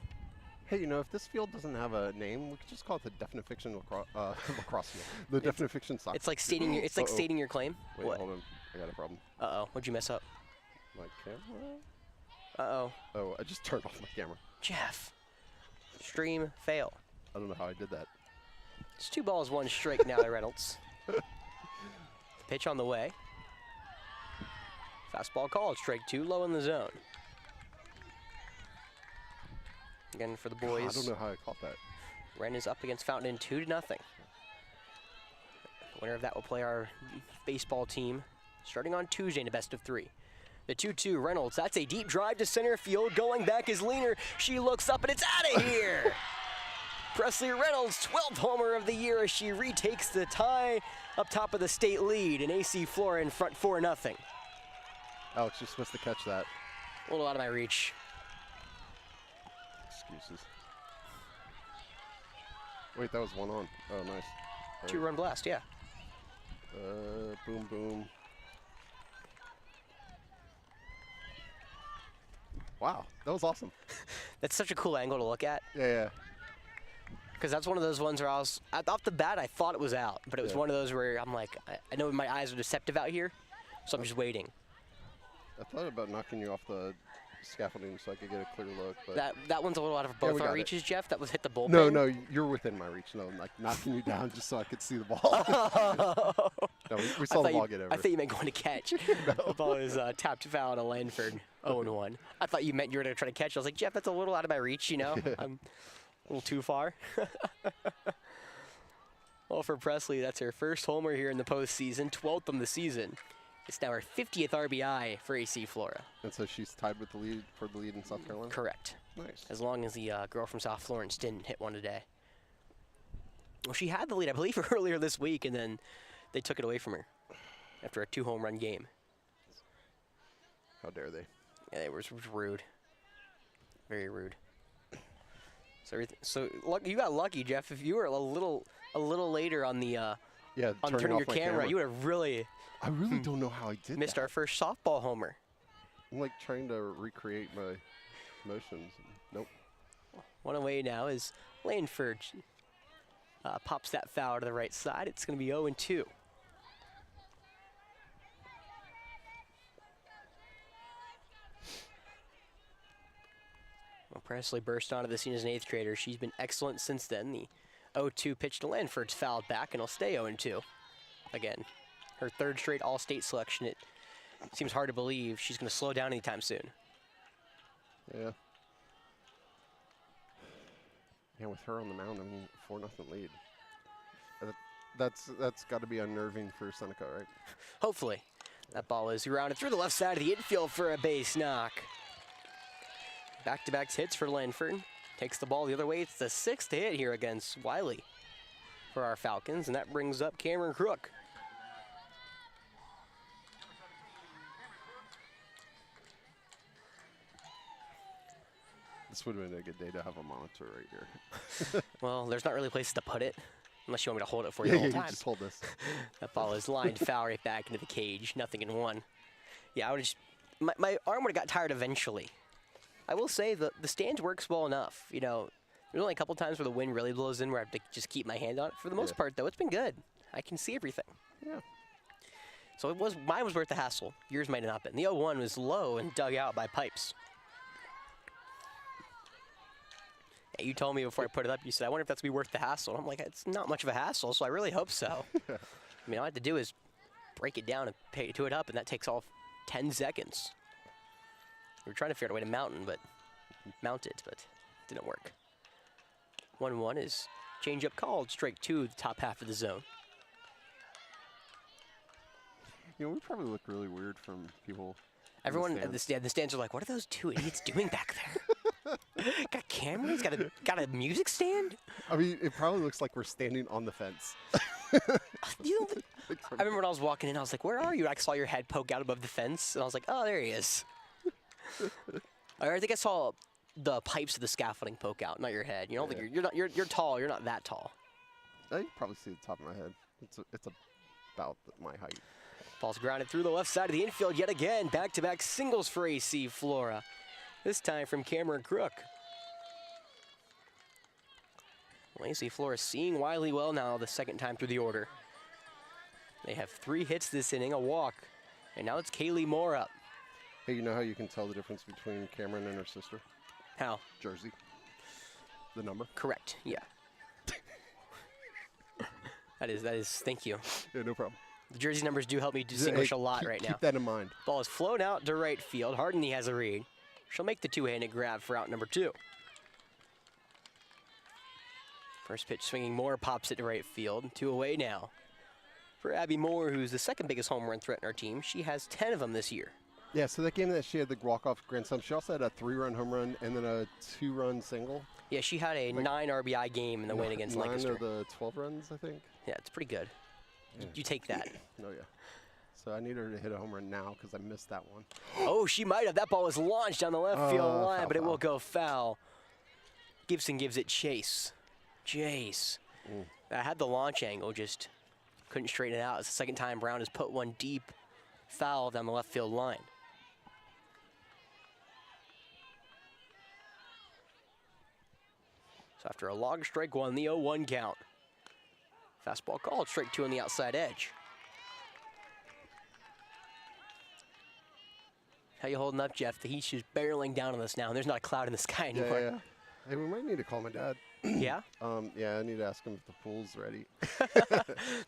Hey, you know, if this field doesn't have a name, we could just call it the Definifiction lacrosse field. The Definifiction soccer. It's like stating your. It's like stating your claim. Wait, what? hold on. I got a problem. Uh-oh. What'd you mess up? My camera? Uh-oh. Oh, I just turned off my camera. Jeff. Stream fail. I don't know how I did that. It's 2 balls, 1 strike now to Reynolds. Pitch on the way. Fastball called, strike 2, low in the zone. Again for the boys. God, I don't know how I caught that. Ren is up against Fountain Inn 2-0. The winner of that will play our baseball team starting on Tuesday in a best of 3. The 2-2 Reynolds, that's a deep drive to center field. Going back is Leaner. She looks up and it's out of here. Presley Reynolds, 12th homer of the year as she retakes the tie up top of the state lead. And AC Flora in front 4-0. Alex, you're supposed to catch that. A little out of my reach. Excuses. Wait, that was 1 on. Oh, nice. 2-run blast, yeah. Boom, boom. Wow, that was awesome. That's such a cool angle to look at. Yeah. Because that's one of those ones where off the bat, I thought it was out. But it was one of those where I'm like, I know my eyes are deceptive out here, so I'm just waiting. I thought about knocking you off the scaffolding so I could get a clear look. But that one's a little out of both our reaches, Jeff. That was hit the bullpen. No, you're within my reach. No, I'm like knocking you down just so I could see the ball. No, we saw the ball get over. I thought you meant going to catch. No. The ball is tapped foul to Lanford, 0-1. I thought you meant you were going to try to catch. I was like, Jeff, that's a little out of my reach, you know. I'm a little too far. Well, for Presley, that's her first homer here in the postseason, 12th on the season. It's now her 50th RBI for AC Flora. And so she's tied with the lead for the lead in South Carolina? Correct. Nice. As long as the girl from South Florence didn't hit one today. Well, she had the lead, I believe, earlier this week, and then they took it away from her after a 2-home-run game. How dare they? Yeah, it was rude. Very rude. So you got lucky, Jeff. If you were a little later on the on turning your camera, you would have really I really don't know how I did missed that. our first softball homer. I'm like trying to recreate my motions. Nope. One away now is Lanford. Pops that foul to the right side. It's going to be 0-2. Well, Presley burst onto the scene as an 8th grader. She's been excellent since then. The 0-2 pitch to Lanford's fouled back, and it'll stay 0-2. Again, her 3rd straight All-State selection. It seems hard to believe she's going to slow down anytime soon. Yeah. Yeah, with her on the mound, I mean, 4-0 lead. That's got to be unnerving for Seneca, right? Hopefully. That ball is grounded through the left side of the infield for a base knock. Back-to-back hits for Lanford. Takes the ball the other way. It's the 6th hit here against Wiley for our Falcons, and that brings up Cameron Crook. This would have been a good day to have a monitor right here. Well, there's not really places to put it, unless you want me to hold it for you the whole time. Just hold this. That ball is lined foul right back into the cage. 0-1. Yeah, I would just, my arm would have got tired eventually. I will say the stands works well enough. You know, there's only a couple times where the wind really blows in where I have to just keep my hand on it. For the most part, though, it's been good. I can see everything. Yeah. So mine was worth the hassle. Yours might have not been. The 0-1 was low and dug out by pipes. Yeah, you told me before I put it up, you said, I wonder if that's going to be worth the hassle. I'm like, it's not much of a hassle, so I really hope so. I mean, all I have to do is break it down and to it up, and that takes all 10 seconds. We were trying to figure out a way to mount it, but it didn't work. 1-1 is changeup called. Strike 2, the top half of the zone. You know, we probably look really weird from people. Everyone at the stands are like, what are those 2 idiots doing back there? Got cameras? Got a music stand? I mean, it probably looks like we're standing on the fence. You know, I remember when I was walking in, I was like, where are you? I saw your head poke out above the fence, and I was like, oh, there he is. I think I saw the pipes of the scaffolding poke out, not your head. You know, like you're tall. You're not that tall. I can probably see the top of my head. It's about my height. Ball's grounded through the left side of the infield yet again. Back-to-back singles for AC Flora. This time from Cameron Crook. Well, AC Flora seeing Wiley well now the 2nd time through the order. They have 3 hits this inning, a walk, and now it's Kaylee Moore up. Hey, you know how you can tell the difference between Cameron and her sister? How? Jersey. The number? Correct, yeah. That is, thank you. Yeah, no problem. The jersey numbers do help me distinguish a lot right now. Keep that in mind. Ball is flown out to right field. Hardney has a read. She'll make the 2-handed grab for out number 2. First pitch swinging Moore pops it to right field. 2 away now. For Abby Moore, who's the 2nd biggest home run threat in our team, she has 10 of them this year. Yeah, so that game that she had the walk-off grand slam, she also had a 3-run home run and then a 2-run single. Yeah, she had a 9 RBI game in the win against Lancaster. 9 of the 12 runs, I think. Yeah, it's pretty good. Yeah. You take that. Oh, yeah. So I need her to hit a home run now because I missed that one. Oh, she might have. That ball was launched down the left field line, but it will go foul. Gibson gives it chase. Jace. I had the launch angle, just couldn't straighten it out. It's the 2nd time Brown has put one deep foul down the left field line. So after a long strike 1, the 0-1 count. Fastball called, strike 2 on the outside edge. How you holding up, Jeff? The heat's just barreling down on us now, and there's not a cloud in the sky anymore. Yeah. Hey, we might need to call my dad. Yeah? Yeah, I need to ask him if the pool's ready.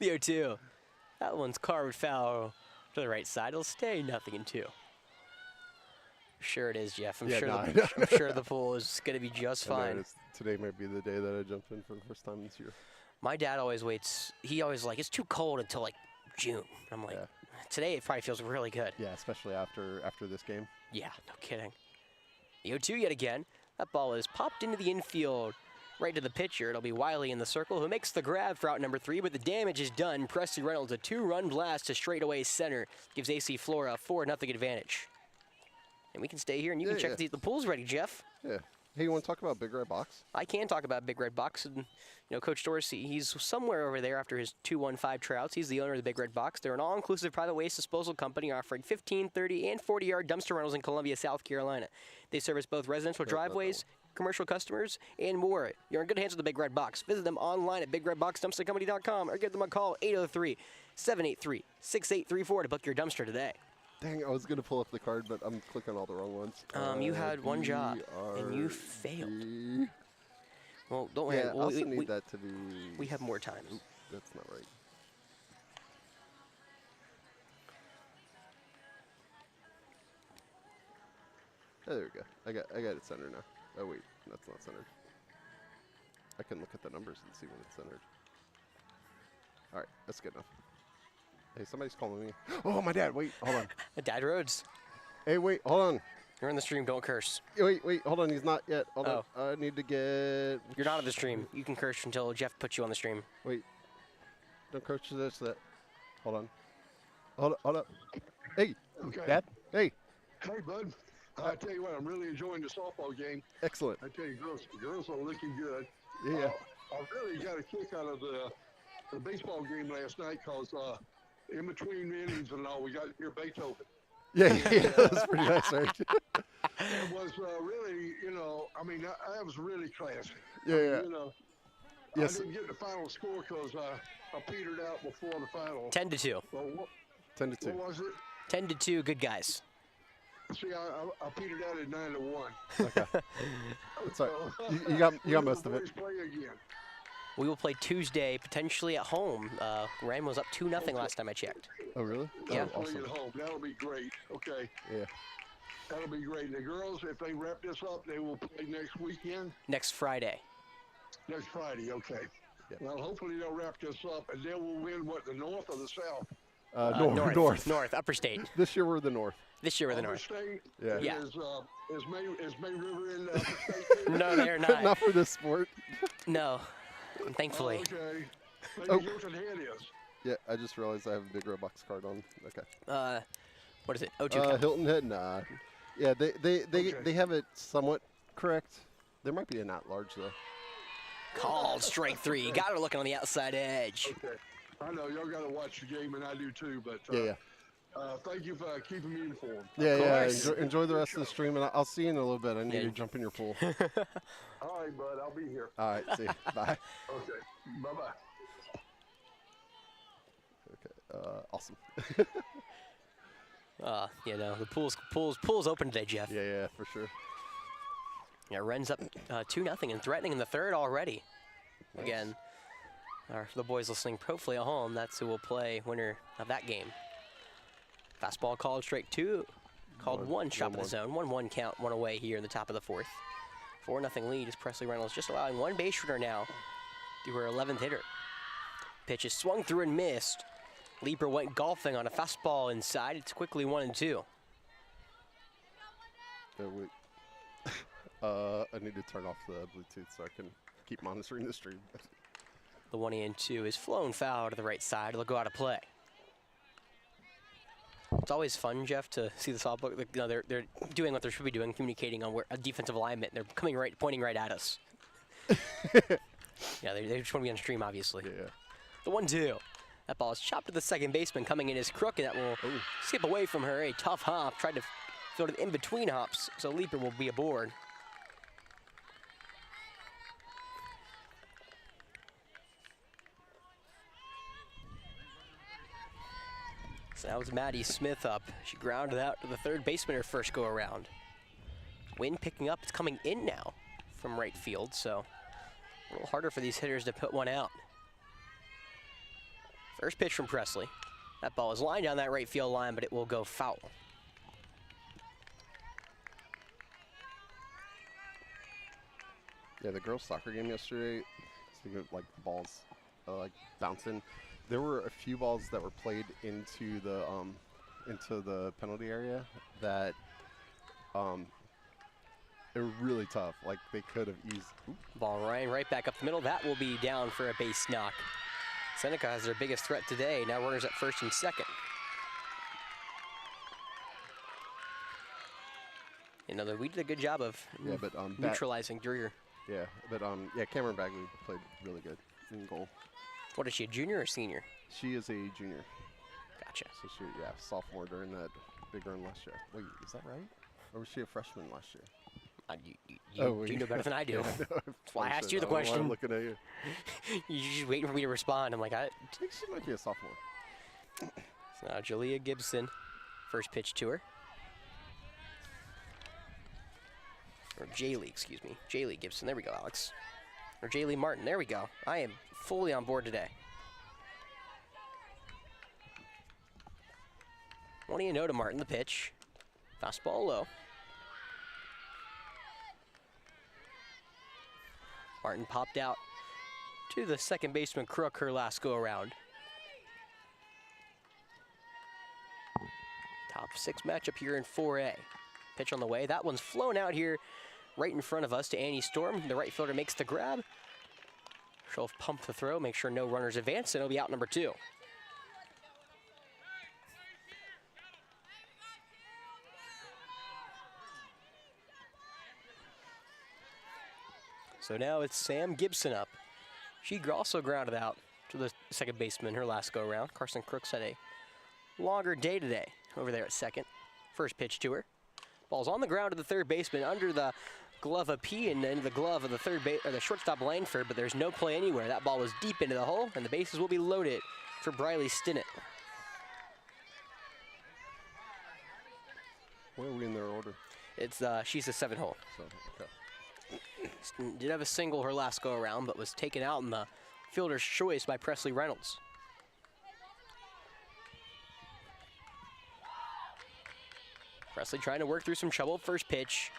The 0-2. That one's carved foul to the right side. It'll stay 0-2. Sure it is, Jeff. I'm sure the pool is going to be just fine. Today might be the day that I jumped in for the first time this year. My dad always waits. He always like, it's too cold until like June. I'm like, today it probably feels really good. Yeah, especially after this game. Yeah, no kidding. The 0-2 yet again. That ball is popped into the infield right to the pitcher. It'll be Wiley in the circle who makes the grab for out number 3, but the damage is done. Presley Reynolds, a 2-run blast to straightaway center, gives AC Flora a 4-0 advantage. And we can stay here and you can check to see if the pool's ready, Jeff. Yeah. Hey, you want to talk about Big Red Box? I can talk about Big Red Box. And, Coach Dorsey, he's somewhere over there after his 215 tryouts. He's the owner of the Big Red Box. They're an all-inclusive private waste disposal company offering 15, 30, and 40-yard dumpster rentals in Columbia, South Carolina. They service both residential driveways, commercial customers, and more. You're in good hands with the Big Red Box. Visit them online at bigredboxdumpstercompany.com or give them a call 803-783-6834 to book your dumpster today. Dang, I was going to pull up the card, but I'm clicking all the wrong ones. You had one job, and you failed. Well, don't worry. Yeah, I also need that to be... We have more time. Oop, that's not right. Oh, there we go. I got it centered now. Oh, wait. That's not centered. I can look at the numbers and see when it's centered. All right. That's good enough. Hey, somebody's calling me. Oh, my dad. Wait. Hold on. Dad Rhodes. Hey, wait. Hold on. You're in the stream. Don't curse. Wait. Hold on. He's not yet. Hold on. I need to get... You're not on the stream. You can curse until Jeff puts you on the stream. Wait. Don't curse to this, that. Hold on. Hold up. Hey. Okay. Dad. Hey. Hey, bud. I tell you what, I'm really enjoying the softball game. Excellent. I tell you, girls are looking good. Yeah. I really got a kick out of the baseball game last night because in between innings and all, we got near Beethoven. Yeah, that was pretty nice, right? It was really, that was really classy. Yeah. Yes. I didn't get the final score because I petered out before the final. 10-2. Well, 10-2. What was it? 10-2. Good guys. See, I petered out at 9-1. Okay. That's all right. You got most of it. Play again. We will play Tuesday, potentially at home. Ram was up 2-0 last time I checked. Oh, really? Yeah. Oh, awesome. Play at home. That'll be great. Okay. Yeah. That'll be great. And the girls, if they wrap this up, they will play next weekend. Next Friday. Next Friday. Okay. Yep. Well, hopefully they'll wrap this up, and then we'll win what, the North or the South? North, Upper State. This year we're the North. This year we're the North. State? Yeah. Yeah. Is May River in Upper State too? No, they're not. Not for this sport. No, thankfully. Okay. Oh. Maybe Hilton Head is. Yeah, I just realized I have a Big Red Box card on. Okay. What is it? O2 Hilton Head, nah. Yeah, they have it somewhat correct. There might be a not large though. Called strike 3. Got her looking on the outside edge. Okay. I know y'all got to watch the game, and I do too. But Yeah. thank you for keeping me informed. Yeah. Enjoy the rest of the stream, and I'll see you in a little bit. I need to jump in your pool. All right, bud. I'll be here. All right. See you. Bye. Okay. Bye-bye. Okay. Awesome. The pool's open today, Jeff. Yeah, for sure. Yeah, Ren's up 2-0 and threatening in the third already. Nice. Again, for the boys listening, hopefully at home, that's who will play winner of that game. Fastball called strike 2. Called one chop of the zone. 1-1 count, one away here in the top of the fourth. 4-0 lead as Presley Reynolds just allowing one base runner now through her 11th hitter. Pitch is swung through and missed. Leaper went golfing on a fastball inside. It's quickly 1-2. Wait. I need to turn off the Bluetooth so I can keep monitoring the stream. The 1-2 is flown foul to the right side. It'll go out of play. It's always fun, Jeff, to see the softball. They're doing what they should be doing, communicating on where a defensive alignment. They're pointing right at us. Yeah, they just want to be on stream, obviously. Yeah. The 1-2. That ball is chopped to the second baseman. Coming in is Crook, and that will skip away from her. A tough hop. Tried to throw it in between hops, so Leaper will be aboard. So that was Maddie Smith up. She grounded out to the third baseman her first go around. Wind picking up. It's coming in now from right field, so a little harder for these hitters to put one out. First pitch from Presley. That ball is lined down that right field line, but it will go foul. Yeah, the girls' soccer game yesterday, speaking of like balls like bouncing, there were a few balls that were played into the penalty area that they were really tough. Like they could have eased. Ball right back up the middle. That will be down for a base knock. Seneca has their biggest threat today. Now runners at first and second. You know, we did a good job of Yeah, but neutralizing Dreer. yeah, but yeah, Cameron Bagley played really good in goal. What is she, a junior or senior? She is a junior. Gotcha. So she, yeah, sophomore during that big run last year. Wait, is that right? Or was she a freshman last year? You know better than I do. Yeah, That's why I asked you the question. I'm looking at you. You're just waiting for me to respond. I'm like, I think she might be a sophomore. So now Jalea Gibson, first pitch to her. Or Jaylee, excuse me. Jaylee Gibson. There we go, Alex. Or Jaylee Martin. There we go. I am fully on board today. What do you know to Martin, the pitch? Fastball low. Martin popped out to the second baseman Crook her last go around. Top 6 matchup here in 4A. Pitch on the way. That one's flown out here right in front of us to Annie Storm. The right fielder makes the grab. She'll pump the throw, make sure no runners advance, and it'll be out number 2. So now it's Sam Gibson up. She also grounded out to the second baseman her last go around. Carson Crooks had a longer day today over there at second. First pitch to her. Ball's on the ground to the third baseman under the glove of P and into the glove of the shortstop Langford, but there's no play anywhere. That ball was deep into the hole, and the bases will be loaded for Briley Stinnett. Where are we in their order? It's she's a 7-hole. So, okay. Did have a single her last go around, but was taken out in the fielder's choice by Presley Reynolds. Presley trying to work through some trouble. First pitch.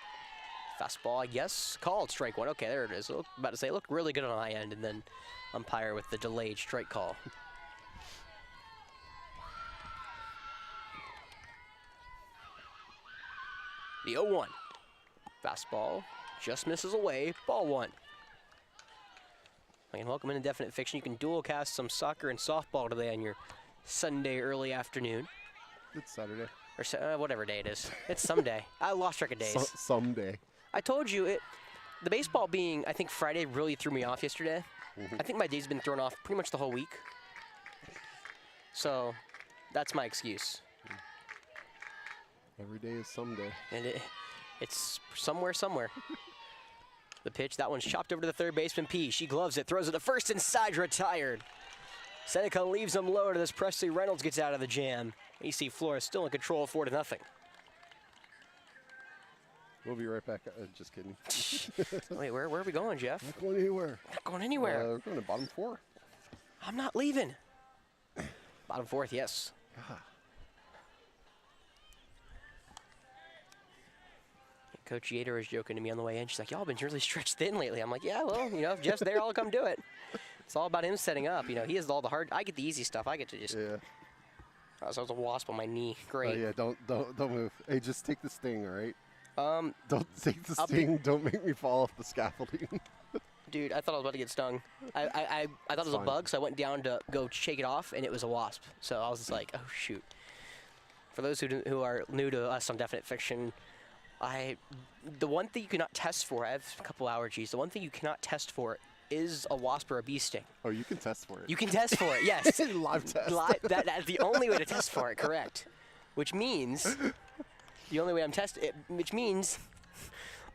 Fastball, I guess. Called strike 1. Okay, there it is. About to say, it looked really good on my end, and then umpire with the delayed strike call. The 0-1. Fastball just misses away. Ball 1. And welcome in Indefinite Fiction. You can dual cast some soccer and softball today on your Sunday early afternoon. It's Saturday. Or whatever day it is. It's someday. I lost track of days. Someday. I told you, the baseball being, I think Friday really threw me off yesterday. I think my day's been thrown off pretty much the whole week. So that's my excuse. Every day is someday. And it's somewhere. The pitch, that one's chopped over to the third baseman, P. She gloves it, throws it to first inside, retired. Seneca leaves him low to this. Presley Reynolds gets out of the jam. AC Flora still in control, 4-0. We'll be right back. Just kidding. Wait, where are we going, Jeff? Not going anywhere. Not going anywhere. We're going to bottom 4. I'm not leaving. Bottom 4th, yes. God. Coach Yater was joking to me on the way in. She's like, y'all been really stretched thin lately. I'm like, yeah, well, if Jeff's there, I'll come do it. It's all about him setting up. He has all the hard. I get the easy stuff. I get to just. Yeah. So I was a wasp on my knee. Great. Oh, yeah, don't move. Hey, just take the sting, all right? Don't take the I'll sting. Don't make me fall off the scaffolding. Dude, I thought I was about to get stung. I thought it was a bug, so I went down to go shake it off, and it was a wasp. So I was just like, oh, shoot. For those who are new to us on Definite Fiction, the one thing you cannot test for, I have a couple allergies. The one thing you cannot test for is a wasp or a bee sting. Oh, you can test for it. You can test for it, yes. Live test. That's the only way to test for it, correct. Which means, the only way I'm testing it, which means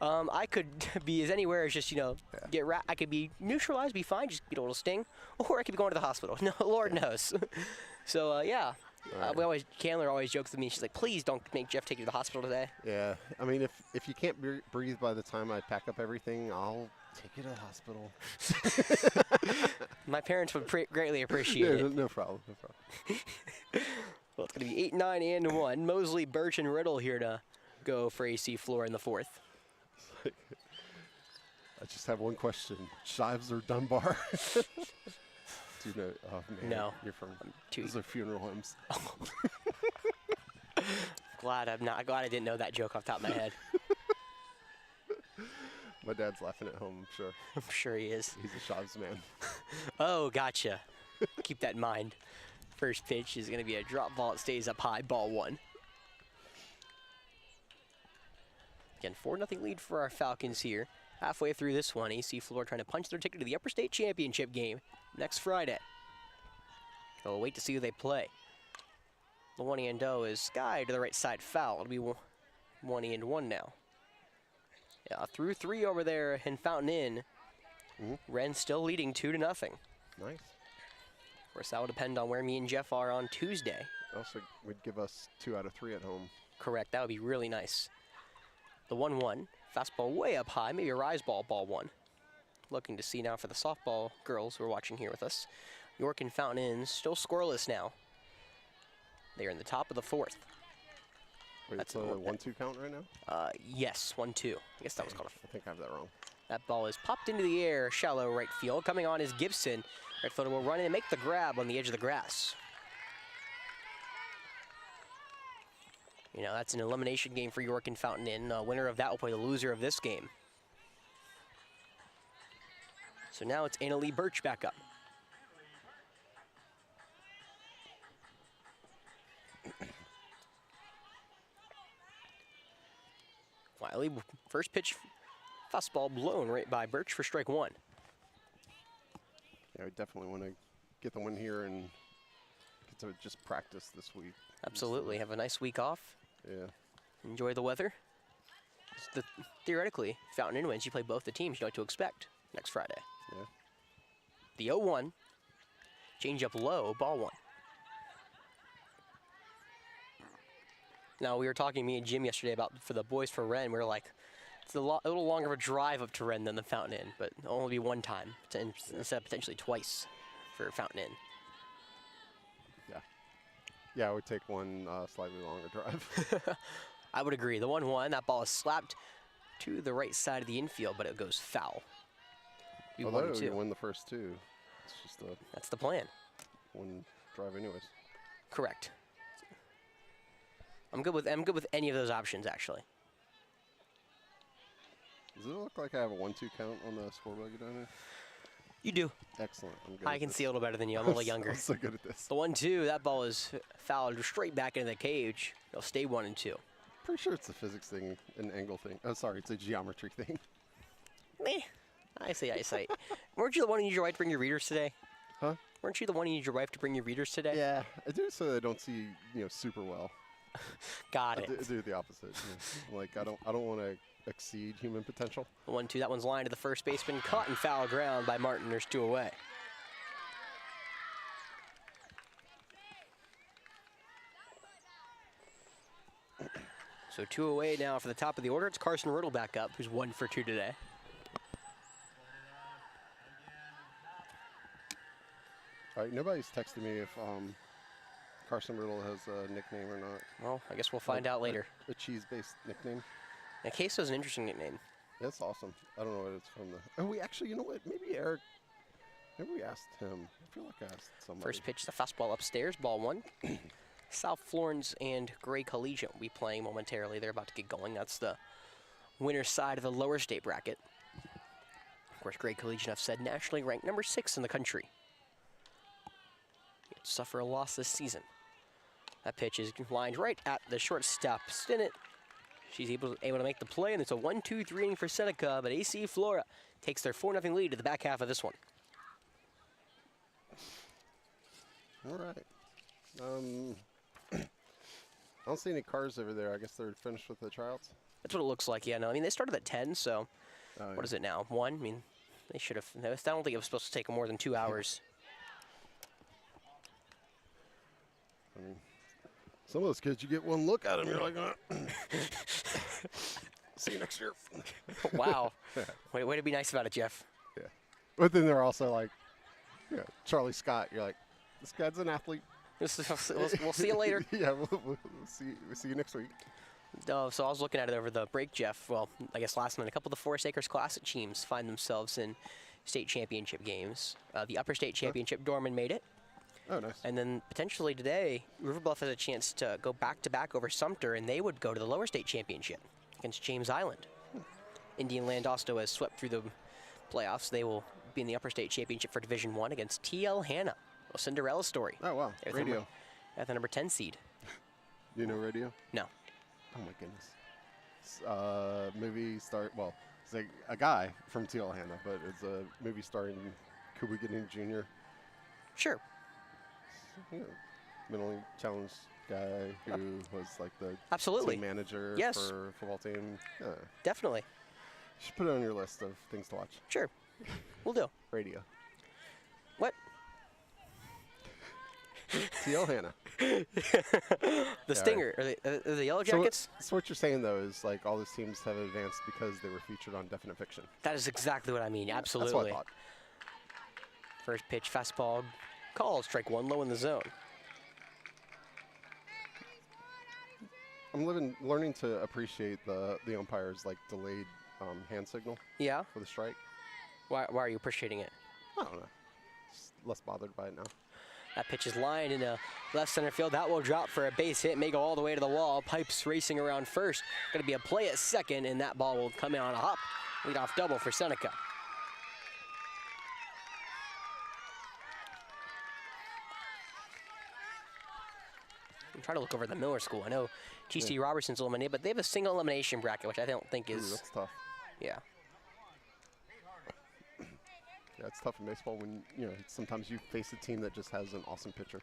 I could be as anywhere as just, I could be neutralized, be fine, just get a little sting, or I could be going to the hospital. No, Lord knows. So, yeah. Right. Candler always jokes with me. She's like, please don't make Jeff take you to the hospital today. Yeah. I mean, if you can't breathe by the time I pack up everything, I'll take you to the hospital. My parents would greatly appreciate it. No problem. Well, it's going to be 8-9 and 1. Mosley, Birch, and Riddle here to go for AC Flora in the 4th. I just have one question. Shives or Dunbar? Do you know? Oh, man. No. You're from those are funeral homes. Glad I didn't know that joke off the top of my head. My dad's laughing at home, I'm sure. I'm sure he is. He's a Shives man. Oh, gotcha. Keep that in mind. First pitch is going to be a drop ball. It stays up high. Ball 1. Again, 4-0 lead for our Falcons here. Halfway through this one, AC Flora trying to punch their ticket to the Upper State Championship game next Friday. So we'll wait to see who they play. The 1-0 is Sky to the right side foul. It'll be 1-1 now. Yeah, through 3 over there in Fountain Inn. Wren still leading 2-0. Nice. Nice. Of course, that will depend on where me and Jeff are on Tuesday. Also, would give us 2 out of 3 at home. Correct. That would be really nice. The 1-1. Fastball way up high. Maybe a rise ball, ball 1. Looking to see now for the softball girls who are watching here with us. York and Fountain Inn still scoreless now. They're in the top of the 4th. Wait, it's a 1-2 count right now? Yes, 1-2. I guess that was called I think I have that wrong. That ball is popped into the air, shallow right field. Coming on is Gibson. Right fielder will run in and make the grab on the edge of the grass. You know, that's an elimination game for York and Fountain Inn. Winner of that will play the loser of this game. So now it's Anna Lee Birch back up. Wiley, first pitch, fastball blown right by Birch for strike 1. Yeah, we definitely want to get the win here and get to just practice this week. Absolutely, have a nice week off. Yeah. Enjoy the weather. Theoretically, Fountain Inn wins, you play both the teams you know what to expect next Friday. Yeah. The 0-1, change up low, ball 1. Now, we were talking, me and Jim, yesterday about for the boys for Wren. We were like, it's a little longer of a drive up to Wren than the Fountain Inn, but it'll only be 1 time instead of potentially twice for Fountain Inn. Yeah. Yeah, it would take one slightly longer drive. I would agree. The 1-1, that ball is slapped to the right side of the infield, but it goes foul. Although you win the first 2, it's just that's the plan. 1 drive anyways. Correct. I'm good with any of those options, actually. Does it look like I have a 1-2 count on the scoreboard down there? You do. Excellent. I'm good. I can see a little better than you. I'm a little younger. I'm so good at this. The 1-2, that ball is fouled straight back into the cage. It'll stay 1-2. Pretty sure it's a physics thing, an angle thing. Oh, sorry, it's a geometry thing. Meh. I say eyesight. Weren't you the one who used your wife to bring your readers today? Huh? Weren't you the one who used your wife to bring your readers today? Yeah, I do it so they don't see, super well. Got it. I do the opposite. Yeah. Like I don't want to exceed human potential. The 1-2, that one's lined to the first baseman, caught in foul ground by Martin. There's 2 away. So 2 away now for the top of the order. It's Carson Riddle back up, who's 1 for 2 today. All right, nobody's texted me if Carson Riddle has a nickname or not. Well, I guess we'll find out later. A cheese-based nickname. Yeah, Queso's an interesting nickname. That's awesome. I don't know what it's from. Oh, we actually, you know what? Maybe Eric. Maybe we asked him. I feel like I asked somebody. First pitch, the fastball upstairs, ball 1. South Florence and Gray Collegiate will be playing momentarily. They're about to get going. That's the winner's side of the lower state bracket. Of course, Gray Collegiate, I've said, nationally ranked number 6 in the country. Yet suffer a loss this season. That pitch is lined right at the shortstop Stinnett. She's able to make the play, and it's a 1-2-3 inning for Seneca, but AC Flora takes their 4-0 lead to the back half of this one. All right. I don't see any cars over there. I guess they're finished with the tryouts. That's what it looks like, yeah. No, I mean, they started at 10, so what is it now? 1? I mean, they should have. I don't think it was supposed to take more than 2 hours. I mean, some of those kids, you get one look at them, you're like, see you next year. Wow. Way to be nice about it, Jeff. Yeah. But then they're also like, Charlie Scott. You're like, this guy's an athlete. We'll see you later. Yeah, we'll see you next week. So I was looking at it over the break, Jeff. Well, I guess last night, a couple of the Forest Acres Classic teams find themselves in state championship games. The Upper State Championship, Dorman made it. Oh, nice. And then potentially today, River Bluff has a chance to go back-to-back over Sumter, and they would go to the Lower State Championship against James Island. Indian Land also has swept through the playoffs. They will be in the Upper State Championship for Division I against TL Hannah. A Cinderella story. Oh, wow. Radio. At the number 10 seed. You know radio? No. Oh, my goodness. movie star. Well, it's like a guy from Tijuana, but it's a movie starring Cuba Gooding Jr. Sure. You know, mentally challenged guy who was like the Absolutely. team manager Yes. for a football team. Yeah. Definitely. You should put it on your list of things to watch. Sure. We'll do. Radio. What? Tijuana. The Stinger. Are the Yellow Jackets? So what you're saying, though, is like all those teams have advanced because they were featured on Definite Fiction. That is exactly what I mean. Absolutely. That's what I thought. First pitch, fastball, called, strike one, low in the zone. I'm learning to appreciate the umpire's like delayed hand signal Yeah? for the strike. Why are you appreciating it? I don't know. Just less bothered by it now. That pitch is lined into left center field. That will drop for a base hit, may go all the way to the wall. Pipes racing around first. Going to be a play at second, and that ball will come in on a hop. Leadoff double for Seneca. I'm trying to look over the Miller School. I know GC Robertson's eliminated, but they have a single elimination bracket, which I don't think is. Ooh, that's tough. Yeah. Yeah, it's tough in baseball when sometimes you face a team that just has an awesome pitcher.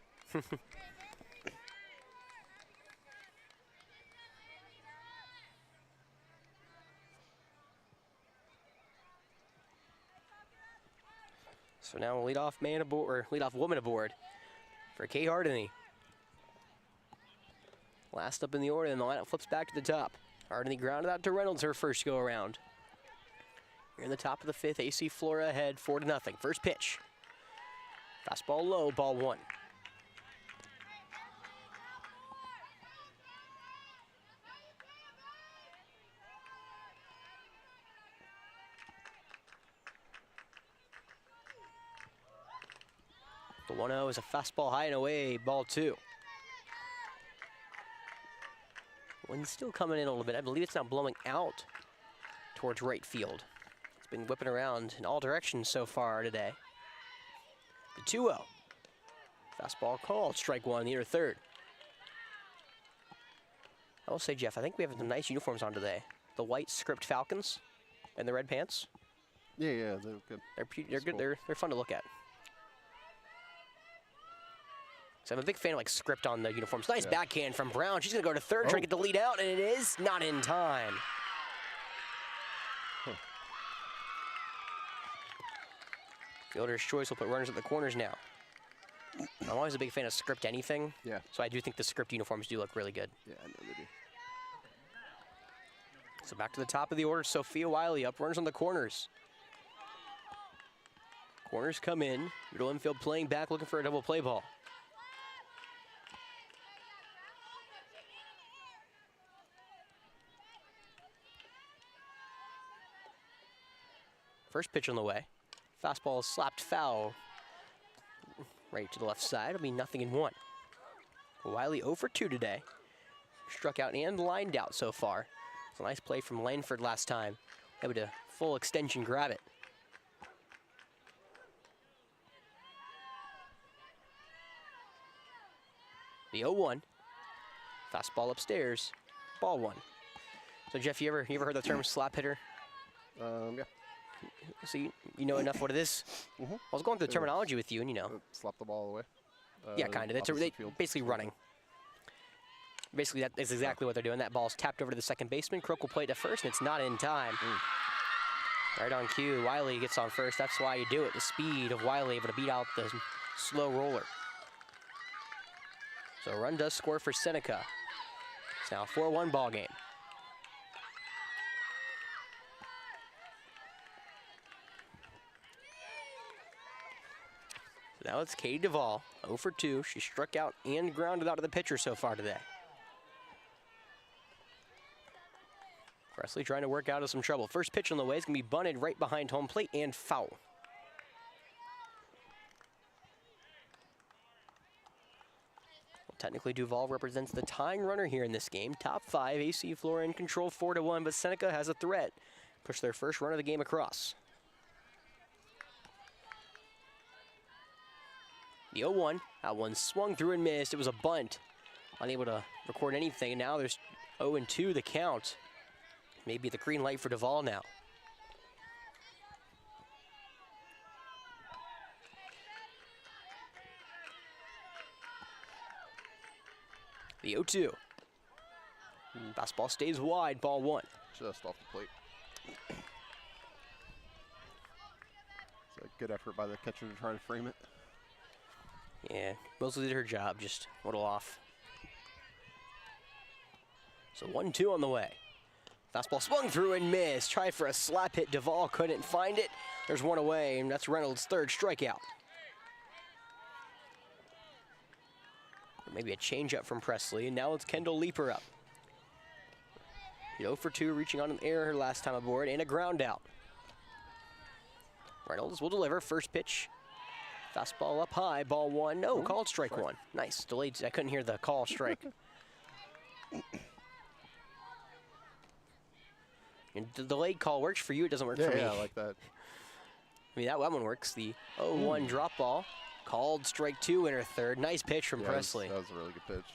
So now we'll lead off man aboard, or lead off woman aboard for Kay Hardeny. Last up in the order, and the lineup flips back to the top. Hardeny grounded out to Reynolds her first go around. You're in the top of the fifth. AC Flora ahead 4-0. First pitch. Fastball low, ball one. The 1-0 is a fastball high and away, ball two. Wind's still coming in a little bit. I believe it's now blowing out towards right field. It's been whipping around in all directions so far today. The 2-0. Fastball called, strike one in the inner third. I will say, Jeff, I think we have some nice uniforms on today. The white script Falcons and the red pants. Yeah, they're good. They're good. Cool. They're fun to look at. So I'm a big fan of like script on the uniforms. Nice backhand from Brown. She's gonna go to third, trying to get the lead out, and it is not in time. Fielder's choice will put runners at the corners now. I'm always a big fan of script anything. Yeah. So I do think the script uniforms do look really good. Yeah, I know they do. So back to the top of the order. Sophia Wiley up, runners on the corners. Corners come in. Middle infield playing back, looking for a double play ball. First pitch on the way. Fastball is slapped foul. Right to the left side. It'll be 0-1. Wiley 0 for 2 today. Struck out and lined out so far. It's a nice play from Lanford last time. Able to full extension grab it. The 0-1. Fastball upstairs. Ball one. So Jeff, you ever heard the term slap hitter? Yeah. So you know enough what it is? Mm-hmm. I was going through the terminology with you, and Slap the ball away. Yeah, kind of. It's basically running. Basically, that is exactly what they're doing. That ball's tapped over to the second baseman. Crook will play it to first, and it's not in time. Right on cue, Wiley gets on first. That's why you do it. The speed of Wiley able to beat out the slow roller. So a run does score for Seneca. It's now a 4-1 ball game. So now it's Katie Duvall, 0 for 2. She struck out and grounded out to the pitcher so far today. Presley trying to work out of some trouble. First pitch on the way is going to be bunted right behind home plate and foul. Well, technically, Duvall represents the tying runner here in this game. Top 5, AC Flora in control 4-1, but Seneca has a threat. Push their first run of the game across. The 0-1, that one swung through and missed. It was a bunt. Unable to record anything. Now there's 0-2 the count. maybe the green light for Duvall now. The 0-2. Fastball stays wide, ball 1. Just off the plate. It's a good effort by the catcher to try to frame it. Yeah, Mosley did her job, just a little off. So 1-2 on the way. Fastball swung through and missed. Tried for a slap hit. Duvall couldn't find it. There's one away, and that's Reynolds' 3rd strikeout. Maybe a changeup from Presley, and now it's Kendall Leaper up. 0 for 2, reaching on an error last time aboard, and a ground out. Reynolds will deliver. First pitch. Fastball up high, ball 1. No, called strike 1. Nice, delayed. I couldn't hear the call strike. And the delayed call works for you, it doesn't work for me. Yeah, I like that. I mean, that one works. The 0-1 drop ball. Called strike 2 in her 3rd. Nice pitch from Presley. That was a really good pitch.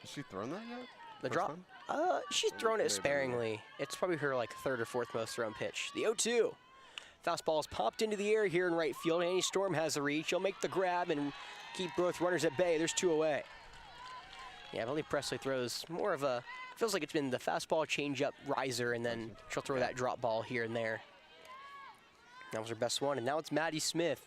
Has she thrown that yet? The drop? She's thrown it sparingly. It's probably her like 3rd or 4th most thrown pitch. The 0-2. Fastball's popped into the air here in right field. Annie Storm has the reach. She'll make the grab and keep both runners at bay. There's 2 away. Yeah, I believe Presley throws more of a, feels like it's been the fastball changeup riser, and then she'll throw that drop ball here and there. That was her best one, and now it's Maddie Smith.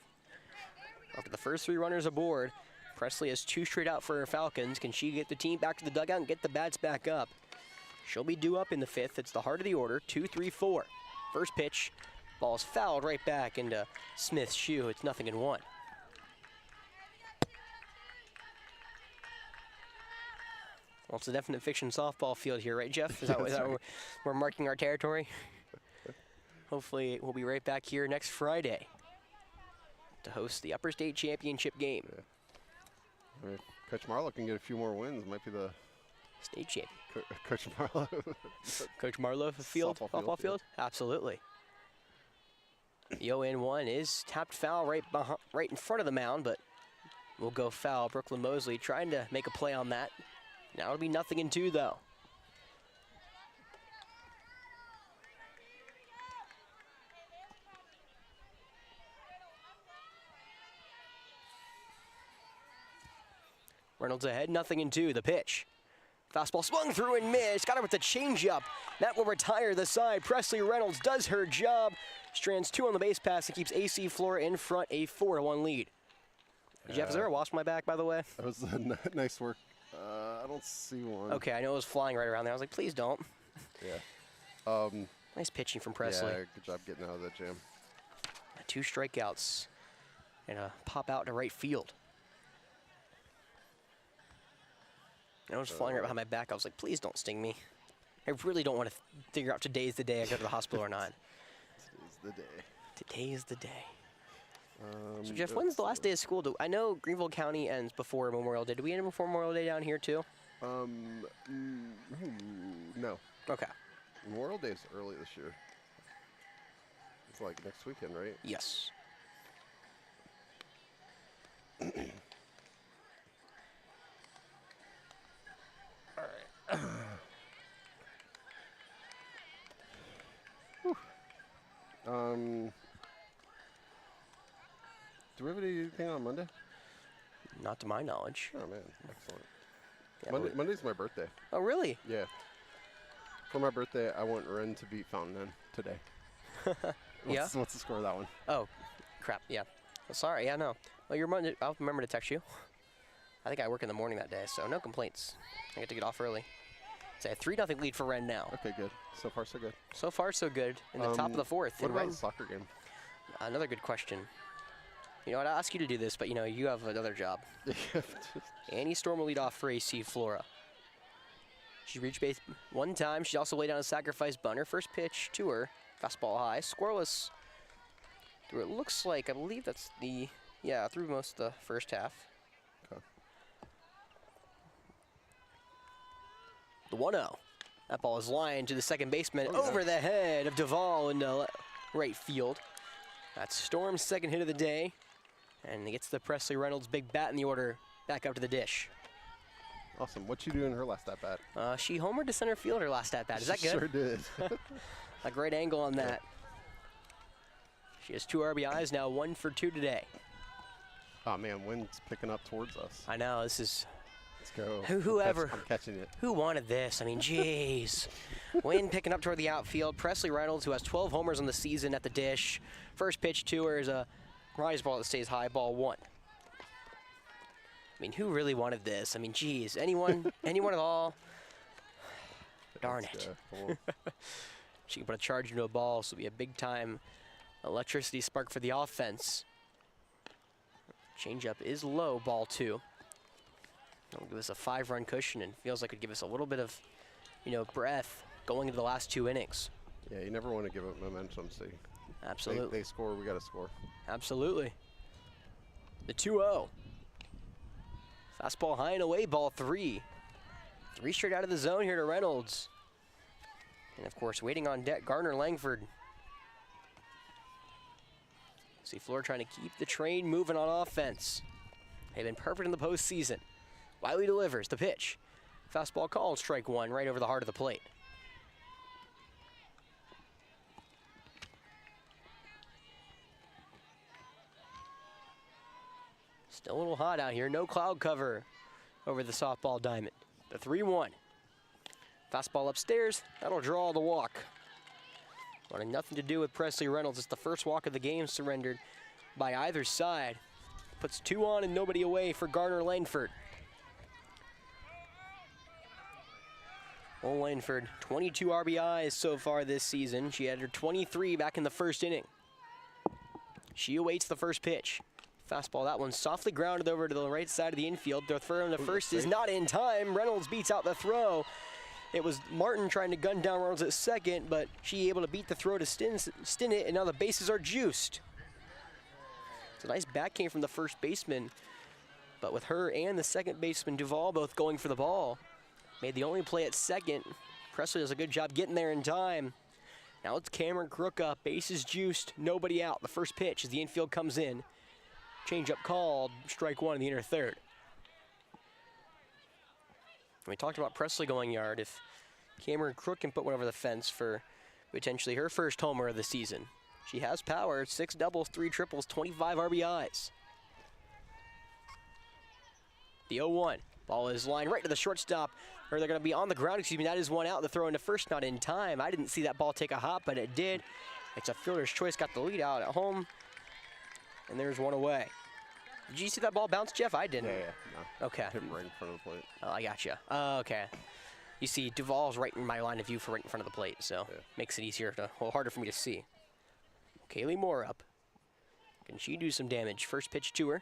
After the first 3 runners aboard, Presley has 2 straight out for her Falcons. Can she get the team back to the dugout and get the bats back up? She'll be due up in the 5th. It's the heart of the order, 2, 3, 4. First pitch, ball's fouled right back into Smith's shoe. It's 0-1. Well, it's a definite fiction softball field here, right, Jeff? Is that what we're marking our territory? Hopefully, we'll be right back here next Friday to host the Upper State Championship game. Yeah. I mean, Coach Marlowe can get a few more wins. Might be the state champion. Coach Marlowe. Coach Marlowe field, softball field? Absolutely. The 0-1 is tapped foul right in front of the mound, but will go foul. Brooklyn Mosley trying to make a play on that. Now it'll be 0-2 though. Reynolds ahead, 0-2, the pitch. Fastball swung through and missed. Got her with the changeup. That will retire the side. Presley Reynolds does her job. Strands 2 on the base pass and keeps AC Flora in front, a 4-1 lead. Jeff, is there a wasp on my back, by the way? That was nice work. I don't see one. Okay, I know it was flying right around there. I was like, please don't. Yeah. Nice pitching from Presley. Yeah, good job getting out of that jam. 2 strikeouts and a pop out to right field. And I was flying right behind my back. I was like, please don't sting me. I really don't want to figure out today's the day I go to the hospital or not. Today's the day. Today is the day. So Jeff, when's the last day of school? I know Greenville County ends before Memorial Day. Do we end before Memorial Day down here too? No. Okay. Memorial Day is early this year. It's like next weekend, right? Yes. Do we have anything on Monday? Not to my knowledge. Oh man, excellent. Yeah, Monday's my birthday. Oh really? Yeah. For my birthday, I want Ren to beat Fountain Inn today. Yeah. What's the score of that one? Oh, crap. Yeah. Oh, sorry. Yeah, no. Well, I'll remember to text you. I think I work in the morning that day, so no complaints. I get to get off early. It's a 3-0 lead for Ren now. Okay, good. So far, so good. So far, so good. In the top of the 4th. What about the soccer game? Another good question. You know what? I'll ask you to do this, but you have another job. Annie Storm will lead off for AC Flora. She reached base 1 time. She also laid down a sacrifice bunt. Her first pitch to her, fastball high, scoreless. Through it looks like, I believe that's through most of the first half. Okay. The 1-0. That ball is lined to the second baseman over the head of Duvall into right field. That's Storm's second hit of the day. And he gets the Presley Reynolds big bat in the order back up to the dish. Awesome. What'd she do in her last at-bat? She homered to center field her last at-bat. Is that good? Sure did. A great angle on that. She has 2 RBIs, now 1 for 2 today. Oh, man, wind's picking up towards us. I know, this is... Let's go. Whoever... I'm catching it. Who wanted this? I mean, jeez. Wind picking up toward the outfield. Presley Reynolds, who has 12 homers on the season at the dish. First pitch to her is a rise ball that stays high, ball 1. I mean, who really wanted this? I mean, geez, anyone at all? Darn it. She can put a charge into a ball, so it'll be a big-time electricity spark for the offense. Changeup is low, ball 2. That'll give us a 5-run cushion and feels like it would give us a little bit of, breath going into the last 2 innings. Yeah, you never want to give up momentum, see. Absolutely. They score, we got to score. Absolutely. The 2-0. Fastball high and away, ball 3. 3 straight out of the zone here to Reynolds. And of course, waiting on deck, Gardner Langford. See Flora trying to keep the train moving on offense. They've been perfect in the postseason. Wiley delivers the pitch. Fastball called, strike 1, right over the heart of the plate. Still a little hot out here. No cloud cover over the softball diamond. The 3-1. Fastball upstairs. That'll draw the walk. Wanting nothing to do with Presley Reynolds. It's the first walk of the game surrendered by either side. Puts 2 on and nobody away for Gardner Langford. Well, Langford, 22 RBIs so far this season. She had her 23 back in the first inning. She awaits the first pitch. Fastball, that one softly grounded over to the right side of the infield. The throw on the first is not in time. Reynolds beats out the throw. It was Martin trying to gun down Reynolds at second, but she able to beat the throw to stint it, and now the bases are juiced. It's a nice back came from the first baseman, but with her and the second baseman, Duvall, both going for the ball. Made the only play at second. Presley does a good job getting there in time. Now it's Cameron Crook up, bases juiced, nobody out. The first pitch as the infield comes in. Change-up called, strike 1 in the inner third. We talked about Presley going yard. If Cameron Crook can put one over the fence for potentially her first homer of the season. She has power, 6 doubles, 3 triples, 25 RBIs. The 0-1, ball is lined right to the shortstop, or they're gonna be on the ground, excuse me, that is one out. The throw into first, not in time. I didn't see that ball take a hop, but it did. It's a fielder's choice, got the lead out at home. And there's one away. Did you see that ball bounce, Jeff? I didn't. Yeah, no. Okay. Hit him right in front of the plate. Oh, I gotcha. Okay. You see, Duvall's right in my line of view for right in front of the plate, so makes it easier to, well, harder for me to see. Kaylee Moore up. Can she do some damage? First pitch to her.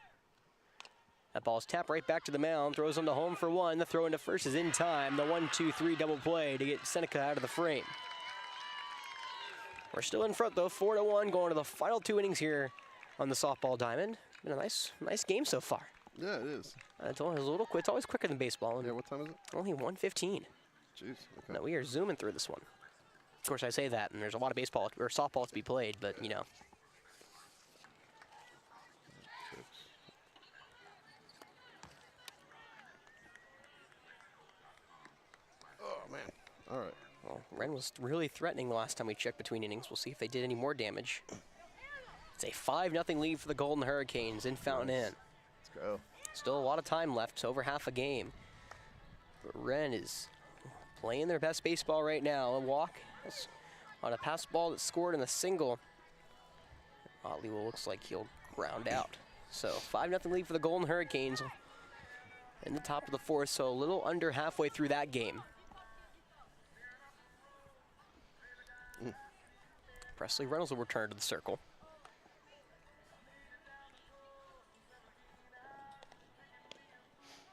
That ball's tapped right back to the mound. Throws on to home for 1. The throw into first is in time. The 1-2-3 double play to get Seneca out of the frame. We're still in front though, 4-1, going to the final 2 innings here on the softball diamond. Been a nice game so far. Yeah, it is. It's always a little quick. It's always quicker than baseball. Yeah, what time is it? Only 1:15. Jeez. Okay. No, we are zooming through this one. Of course, I say that, and there's a lot of baseball or softball to be played, but you know. Oh man. All right. Well, Wren was really threatening the last time we checked between innings. We'll see if they did any more damage. It's a 5-0 lead for the Golden Hurricanes in Fountain Inn. Let's go. Still a lot of time left, over half a game. But Wren is playing their best baseball right now. A walk on a pass ball that scored in a single. Otley looks like he'll ground out. So 5-0 lead for the Golden Hurricanes in the top of the 4th, so a little under halfway through that game. Presley Reynolds will return to the circle.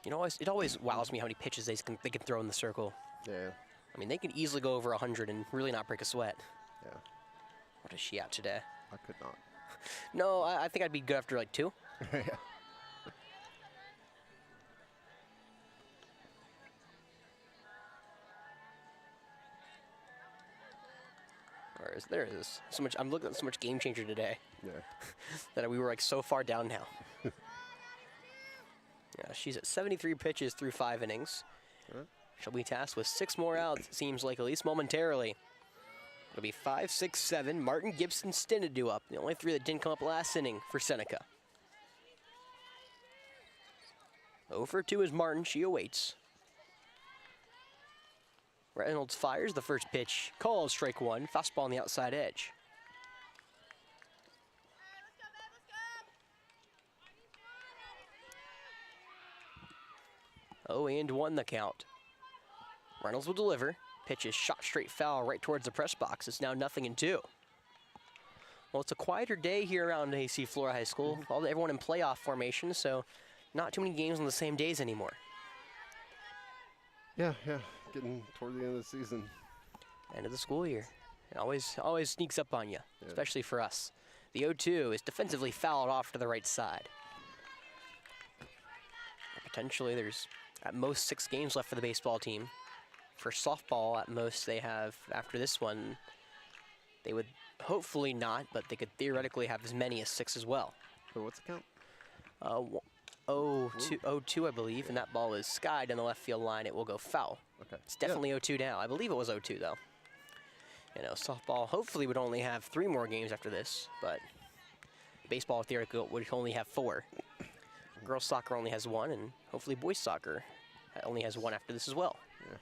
You know, it always wows me how many pitches they can throw in the circle. Yeah. I mean, they can easily go over 100 and really not break a sweat. Yeah. What is she at today? I could not. No, I think I'd be good after like 2. Yeah. There is so much. I'm looking at so much game changer today. Yeah. That we were like so far down now. Yeah, she's at 73 pitches through 5 innings. Right. She'll be tasked with 6 more outs, it seems like, at least momentarily. It'll be 5, 6, 7. Martin, Gibson, Stinna due up. The only 3 that didn't come up last inning for Seneca. 0 for 2 is Martin. She awaits. Reynolds fires the first pitch. Called strike 1. Fastball on the outside edge. Oh, and 1 the count. Reynolds will deliver. Pitch is shot straight foul right towards the press box. It's now 0-2. Well, it's a quieter day here around AC Flora High School. Everyone in playoff formation, so not too many games on the same days anymore. Yeah. Getting toward the end of the season. End of the school year. It always sneaks up on you, Yeah. especially for us. The 0-2 is defensively fouled off to the right side. Potentially, there's at most 6 games left for the baseball team. For softball, at most, they have, after this one, they would hopefully not, but they could theoretically have as many as 6 as well. So what's the count? 0-2, I believe, and that ball is skied on the left field line. It will go foul. Okay. It's definitely 0-2 now. I believe it was 0-2, though. You know, softball hopefully would only have 3 more games after this, but baseball theoretically would only have 4. Girls soccer only has 1, and hopefully boys soccer only has 1 after this as well. Yeah.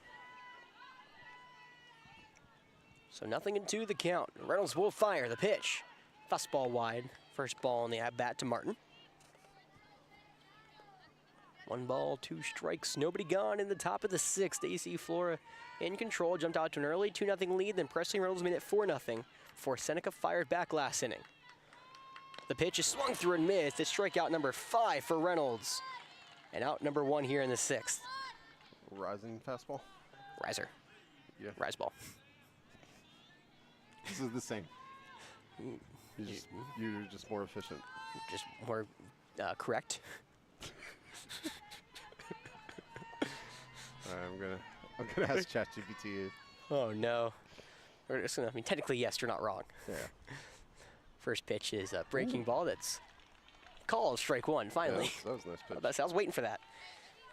So 0-2 the count. Reynolds will fire the pitch. Fastball wide. First ball on the at-bat to Martin. 1 ball, 2 strikes, nobody gone in the top of the 6th. AC Flora in control, jumped out to an early 2-0 lead, then Presley Reynolds made it 4-0 before Seneca fired back last inning. The pitch is swung through and missed. It's strikeout number 5 for Reynolds. And out number 1 here in the 6th. Rising fastball. Riser. Yeah. Rise ball. This is the same. You're just more efficient. Just more correct. All right, I'm gonna ask ChatGPT. Oh no. Technically, yes, you're not wrong. Yeah. First pitch is a breaking ball that's called strike 1, finally. Yeah, that was a nice pitch. I was waiting for that.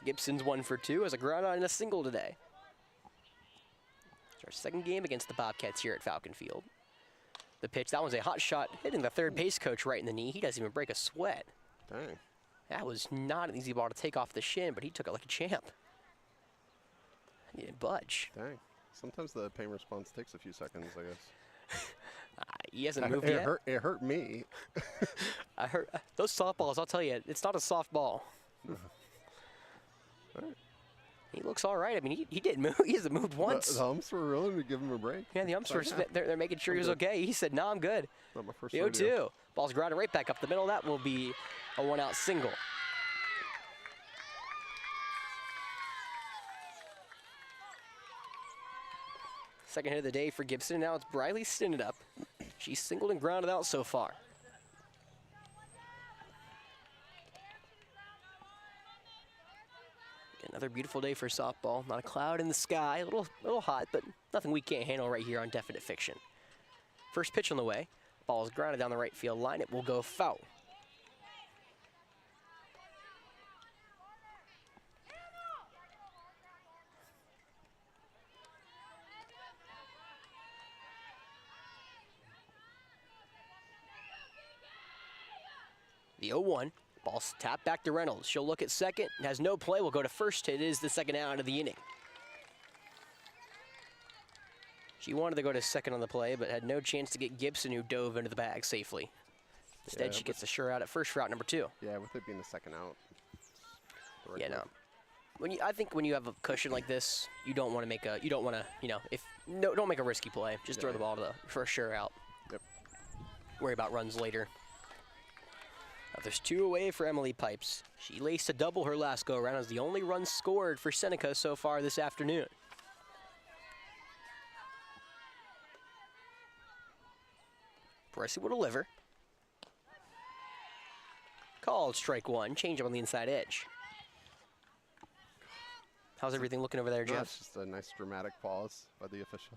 Gibson's 1 for 2 as a ground out and a single today. It's our second game against the Bobcats here at Falcon Field. The pitch, that one's a hot shot, hitting the third base coach right in the knee. He doesn't even break a sweat. Dang. That was not an easy ball to take off the shin, but he took it like a champ. He didn't budge. Dang. Sometimes the pain response takes a few seconds, I guess. He hasn't moved yet. It hurt me. I heard those softballs. I'll tell you, it's not a soft ball. All right. He looks all right. I mean, he didn't move. He hasn't moved once. The umps were willing to give him a break. Yeah, the umps were Like, they're making sure he was okay. He said, "No, I'm good." Not my first The rodeo. 0-2. Ball's grounded right back up the middle. That will be a 1-out single. Second hit of the day for Gibson. Now it's Briley Stinnett up. She's singled and grounded out so far. Another beautiful day for softball. Not a cloud in the sky. A little hot, but nothing we can't handle right here on Definite Fiction. First pitch on the way. Ball is grounded down the right field line. It will go foul. The 0-1. Ball's tapped back to Reynolds. She'll look at second. Has no play. Will go to first. It is the second out of the inning. She wanted to go to second on the play, but had no chance to get Gibson, who dove into the bag safely. Instead, Yeah, she gets a sure out at first for out number 2. Yeah, with it being the second out. the right Yeah, play. no. I think when you have a cushion like this, you don't want to make a, don't make a risky play. Just throw the ball to the first sure out. Yep. Worry about runs later. There's 2 away for Emily Pipes. She laced a double her last go-around as the only run scored for Seneca so far this afternoon. Presley will deliver. Called strike 1. Change up on the inside edge. How's everything looking over there, No, Jeff? it's just a nice dramatic pause by the official,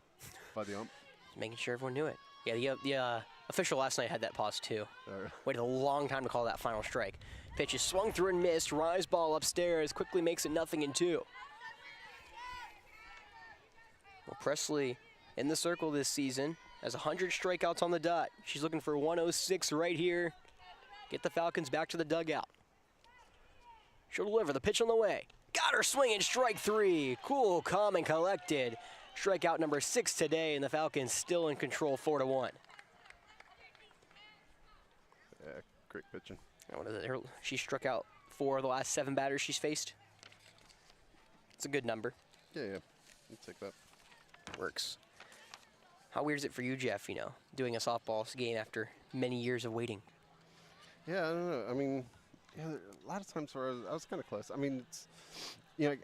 by the ump. Making sure everyone knew it. Yeah, the official last night had that pause too. Waited a long time to call that final strike. Pitch is swung through and missed. Rise ball upstairs, quickly makes it 0-2. Well, Presley in the circle this season has 100 strikeouts on the dot. She's looking for 106 right here. Get the Falcons back to the dugout. She'll deliver the pitch on the way. Got her swinging, strike 3. Cool, calm, and collected. Strikeout number 6 today, and the Falcons still in control 4-1. Yeah, great pitching. She struck out 4 of the last 7 batters she's faced. It's a good number. Yeah, I'll take that. Works. How weird is it for you, Jeff, doing a softball game after many years of waiting? Yeah, I don't know. I mean, yeah, a lot of times where I was kind of close. I mean, it's,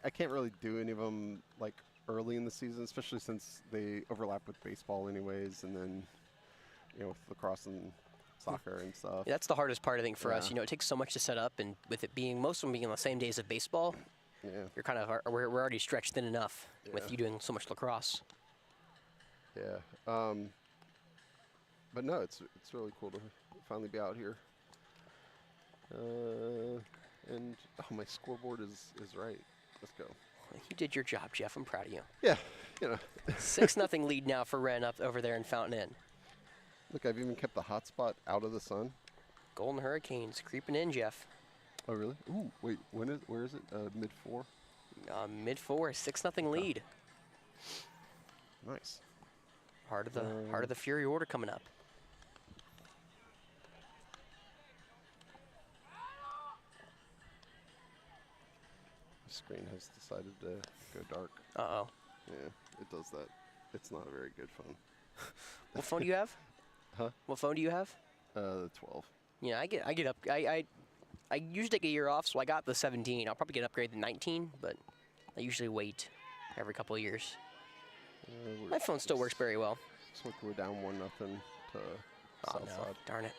I can't really do any of them like early in the season, especially since they overlap with baseball anyways, and then, with lacrosse and soccer and stuff. Yeah, that's the hardest part, I think, for us. It takes so much to set up, and with it being, most of them being on the same days of baseball, you're kind of, we're already stretched thin enough with you doing so much lacrosse. Yeah. But no, it's really cool to finally be out here. And my scoreboard is right. Let's go. You did your job, Jeff. I'm proud of you. Yeah, 6-0 lead now for Wren up over there in Fountain Inn. Look, I've even kept the hot spot out of the sun. Golden Hurricanes creeping in, Jeff. Oh, really? Ooh, wait, where is it? Mid-4? Mid-4, 6-0 lead. Nice. Heart of the Fury order coming up. The screen has decided to go dark. Uh-oh. Yeah, it does that. It's not a very good phone. What phone do you have? Huh? What phone do you have? The 12. Yeah, I get up. I usually take a year off, so I got the 17. I'll probably get upgraded to 19, but I usually wait every couple of years. My phone still works very well. Looks like we're down 1-0 to Southside. Darn it.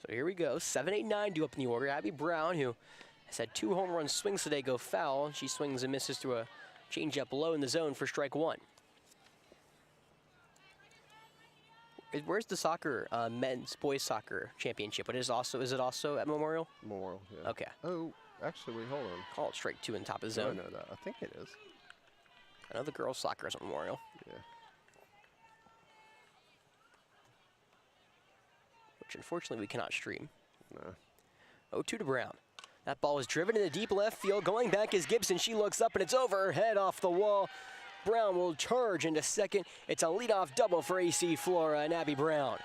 So here we go. 7-8-9 due up in the order. Abby Brown, who has had 2 home run swings today, go foul. She swings and misses through a changeup low in the zone for strike 1. Where's the soccer, boys soccer championship? Is it also at Memorial? Memorial, yeah. Okay. Oh, actually, wait, hold on. Call it strike 2 in top of the No, zone. I know that. I think it is. I know the girls' soccer is at Memorial. Yeah. Which unfortunately we cannot stream. No. 0-2 to Brown. That ball is driven into deep left field. Going back is Gibson. She looks up and it's over her head off the wall. Brown will charge into second. It's a leadoff double for AC Flora and Abby Brown.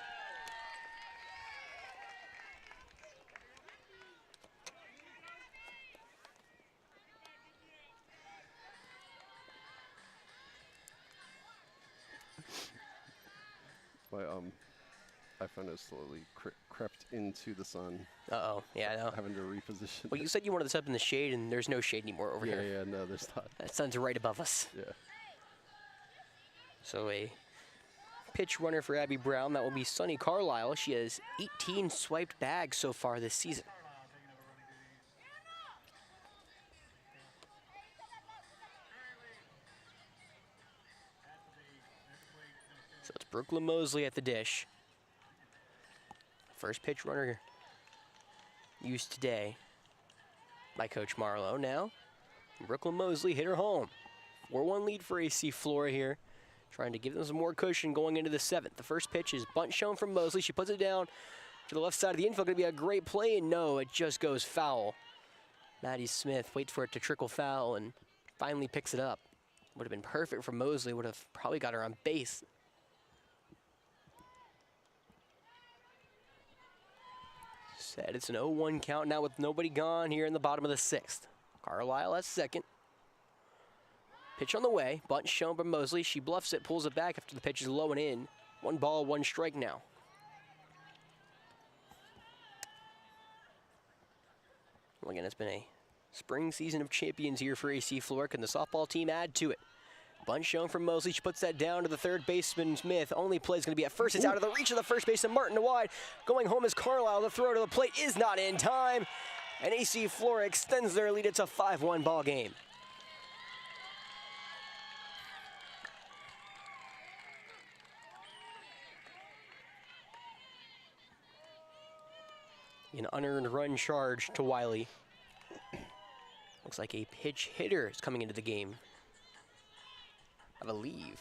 My iPhone has slowly crept into the sun. Uh-oh, yeah, I know. Having to reposition. Well, you said you wanted this up in the shade, and there's no shade anymore over here. Yeah, no, there's not. That sun's right above us. Yeah. So a pitch runner for Abby Brown, that will be Sunny Carlisle. She has 18 swiped bags so far this season. So it's Brooklyn Mosley at the dish. First pitch runner used today by Coach Marlowe. Now, Brooklyn Mosley hit her home. 4-1 lead for AC Flora here. Trying to give them some more cushion going into the 7th. The first pitch is bunt shown from Mosley. She puts it down to the left side of the infield. Going to be a great play, and no, it just goes foul. Maddie Smith waits for it to trickle foul and finally picks it up. Would have been perfect for Mosley. Would have probably got her on base. Said it's an 0-1 count now with nobody gone here in the bottom of the 6th. Carlisle at second. Pitch on the way. Bunt shown by Mosley. She bluffs it, pulls it back after the pitch is low and in. 1 ball, 1 strike now. Well, again, it's been a spring season of champions here for AC Flora. Can the softball team add to it? Bunt shown from Mosley. She puts that down to the third baseman, Smith. Only play is going to be at first. It's out of the reach of the first baseman, Martin to wide. Going home is Carlisle. The throw to the plate is not in time. And AC Flora extends their lead. It's a 5-1 ball game. An unearned run charge to Wiley. Looks like a pitch hitter is coming into the game. I believe.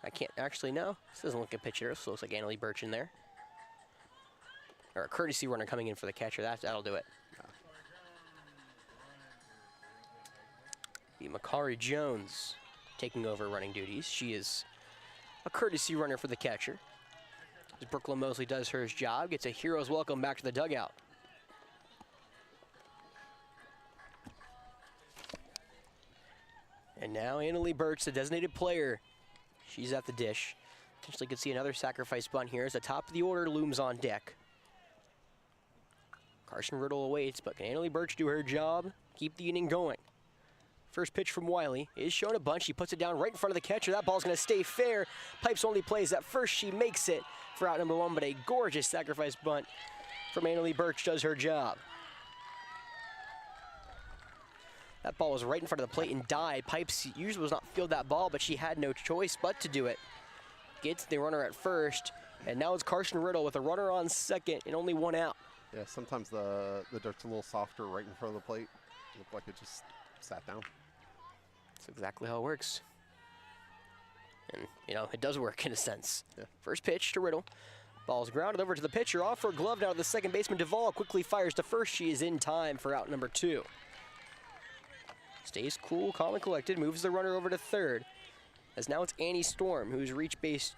I can't actually know. This doesn't look like a pitch hitter. This looks like Annalie Birch in there. Or a courtesy runner coming in for the catcher. That'll do it. Be Makari Jones taking over running duties. She is a courtesy runner for the catcher. As Brooklyn Mosley does her job, gets a hero's welcome back to the dugout. And now Annalie Birch, the designated player. She's at the dish. Potentially could see another sacrifice bunt here as the top of the order looms on deck. Carson Riddle awaits, but can Annalie Birch do her job? Keep the inning going. First pitch from Wiley is shown a bunt. She puts it down right in front of the catcher. That ball's going to stay fair. Pipes only plays at first. She makes it for out number one, but a gorgeous sacrifice bunt from Annalie Birch does her job. That ball was right in front of the plate and died. Pipes usually was not field that ball, but she had no choice but to do it. Gets the runner at first, and now it's Carson Riddle with a runner on second and only one out. Yeah, sometimes the dirt's a little softer right in front of the plate. Looked like it just sat down. That's exactly how it works. And, you know, it does work in a sense. Yeah. First pitch to Riddle. Ball's grounded over to the pitcher. Off for a glove now to the second baseman. Duvall quickly fires to first. She is in time for out number two. Stays cool, calm, and collected. Moves the runner over to third. As now it's Annie Storm, who's reached base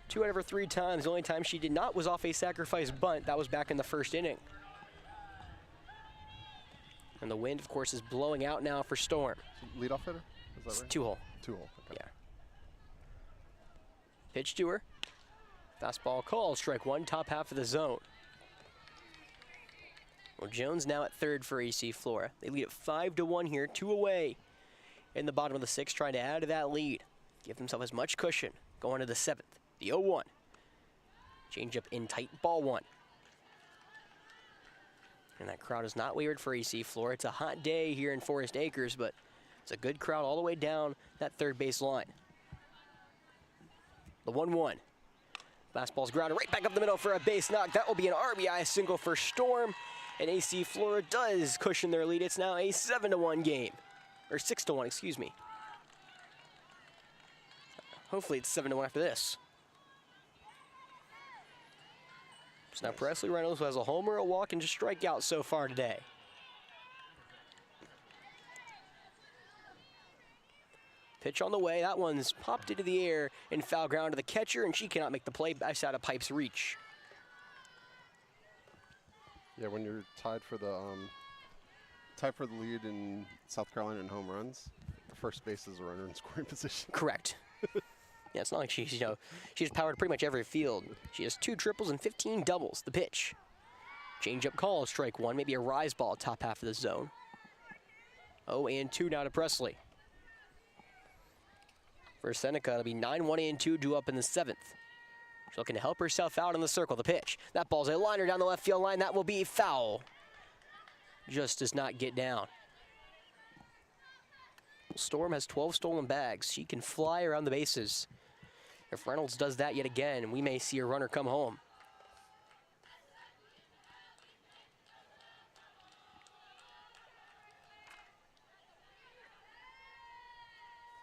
2 out of her 3 times. The only time she did not was off a sacrifice bunt. That was back in the first inning. And the wind, of course, is blowing out now for Storm. Leadoff hitter? Is that right? 2-hole. 2-hole. Okay. Yeah. Pitch to her. Fastball called. Strike one, top half of the zone. Well, Jones now at third for AC Flora. They lead at 5-1 here, 2 away in the bottom of the 6th, trying to add to that lead. Give themselves as much cushion going to the 7th. The 0-1. Change up in tight, ball 1. And that crowd is not wavered for AC Flora. It's a hot day here in Forest Acres, but it's a good crowd all the way down that third base line. The 1-1. Fastball's grounded right back up the middle for a base knock. That will be an RBI single for Storm. And AC Flora does cushion their lead. It's now a 7-1 game. Or 6-1, excuse me. Hopefully it's 7-1 after this. So now Presley Reynolds, who has a homer, a walk, and just strikeout so far today. Pitch on the way. That one's popped into the air and foul ground to the catcher, and she cannot make the play. That's out of Pipe's reach. Yeah, when you're tied for the lead in South Carolina in home runs, the first base is a runner in scoring position. Correct. Yeah, it's not like she's powered pretty much every field. She has 2 triples and 15 doubles. The pitch. Change-up call, strike one, maybe a rise ball, top half of the zone. 0-2 now to Presley. For Seneca, it'll be 9-1-2 due up in the 7th. She's looking to help herself out in the circle. The pitch. That ball's a liner down the left field line. That will be foul. Just does not get down. Storm has 12 stolen bags. She can fly around the bases. If Reynolds does that yet again, we may see a runner come home.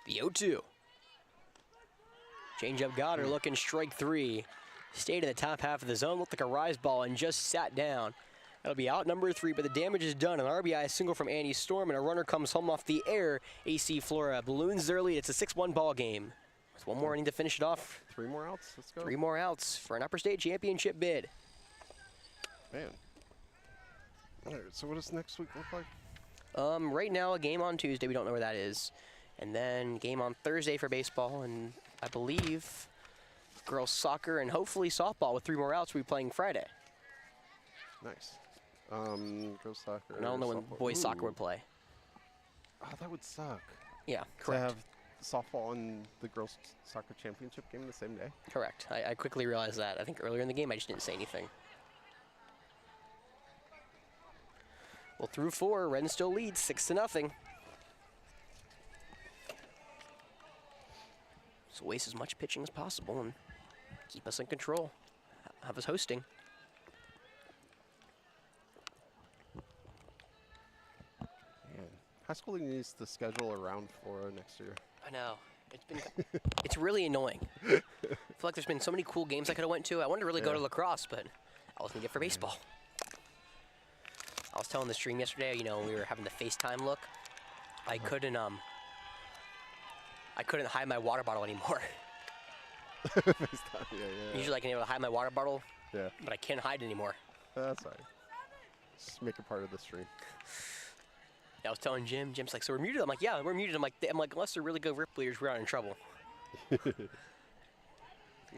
The 0-2. Change-up got her, looking strike 3. Stayed in the top half of the zone, looked like a rise ball and just sat down. That'll be out number 3, but the damage is done. An RBI single from Annie Storm, and a runner comes home off the air. AC Flora balloons their lead. It's a 6-1 ball game. With one more inning to finish it off. 3 more outs. Let's go. 3 more outs for an upper state championship bid. Man. All right, so what does next week look like? Right now, a game on Tuesday. We don't know where that is. And then game on Thursday for baseball, and I believe girls soccer and hopefully softball with 3 more outs. We'll be playing Friday. Nice. Girls soccer. And I don't know when softball. boys soccer would play. Oh, that would suck. Yeah, To correct. have softball and the girls soccer championship game the same day. Correct. I quickly realized that. I think earlier in the game I just didn't say anything. Well, through 4, Ren still leads 6-0. So waste as much pitching as possible and keep us in control. Have us hosting. high school needs to schedule around Flora next year. I know. It's really annoying. I feel like there's been so many cool games I could have went to. I wanted to really go to lacrosse, but I wasn't good for baseball. I was telling the stream yesterday, you know, when we were having the FaceTime look, I couldn't hide my water bottle anymore. FaceTime, yeah. Usually I can be able to hide my water bottle, Yeah. but I can't hide anymore. That's right. Just make it part of the stream. I was telling Jim. Jim's like, so we're muted? I'm like, yeah, we're muted. I'm like, unless they're really good rip bleeders, we're not in trouble. You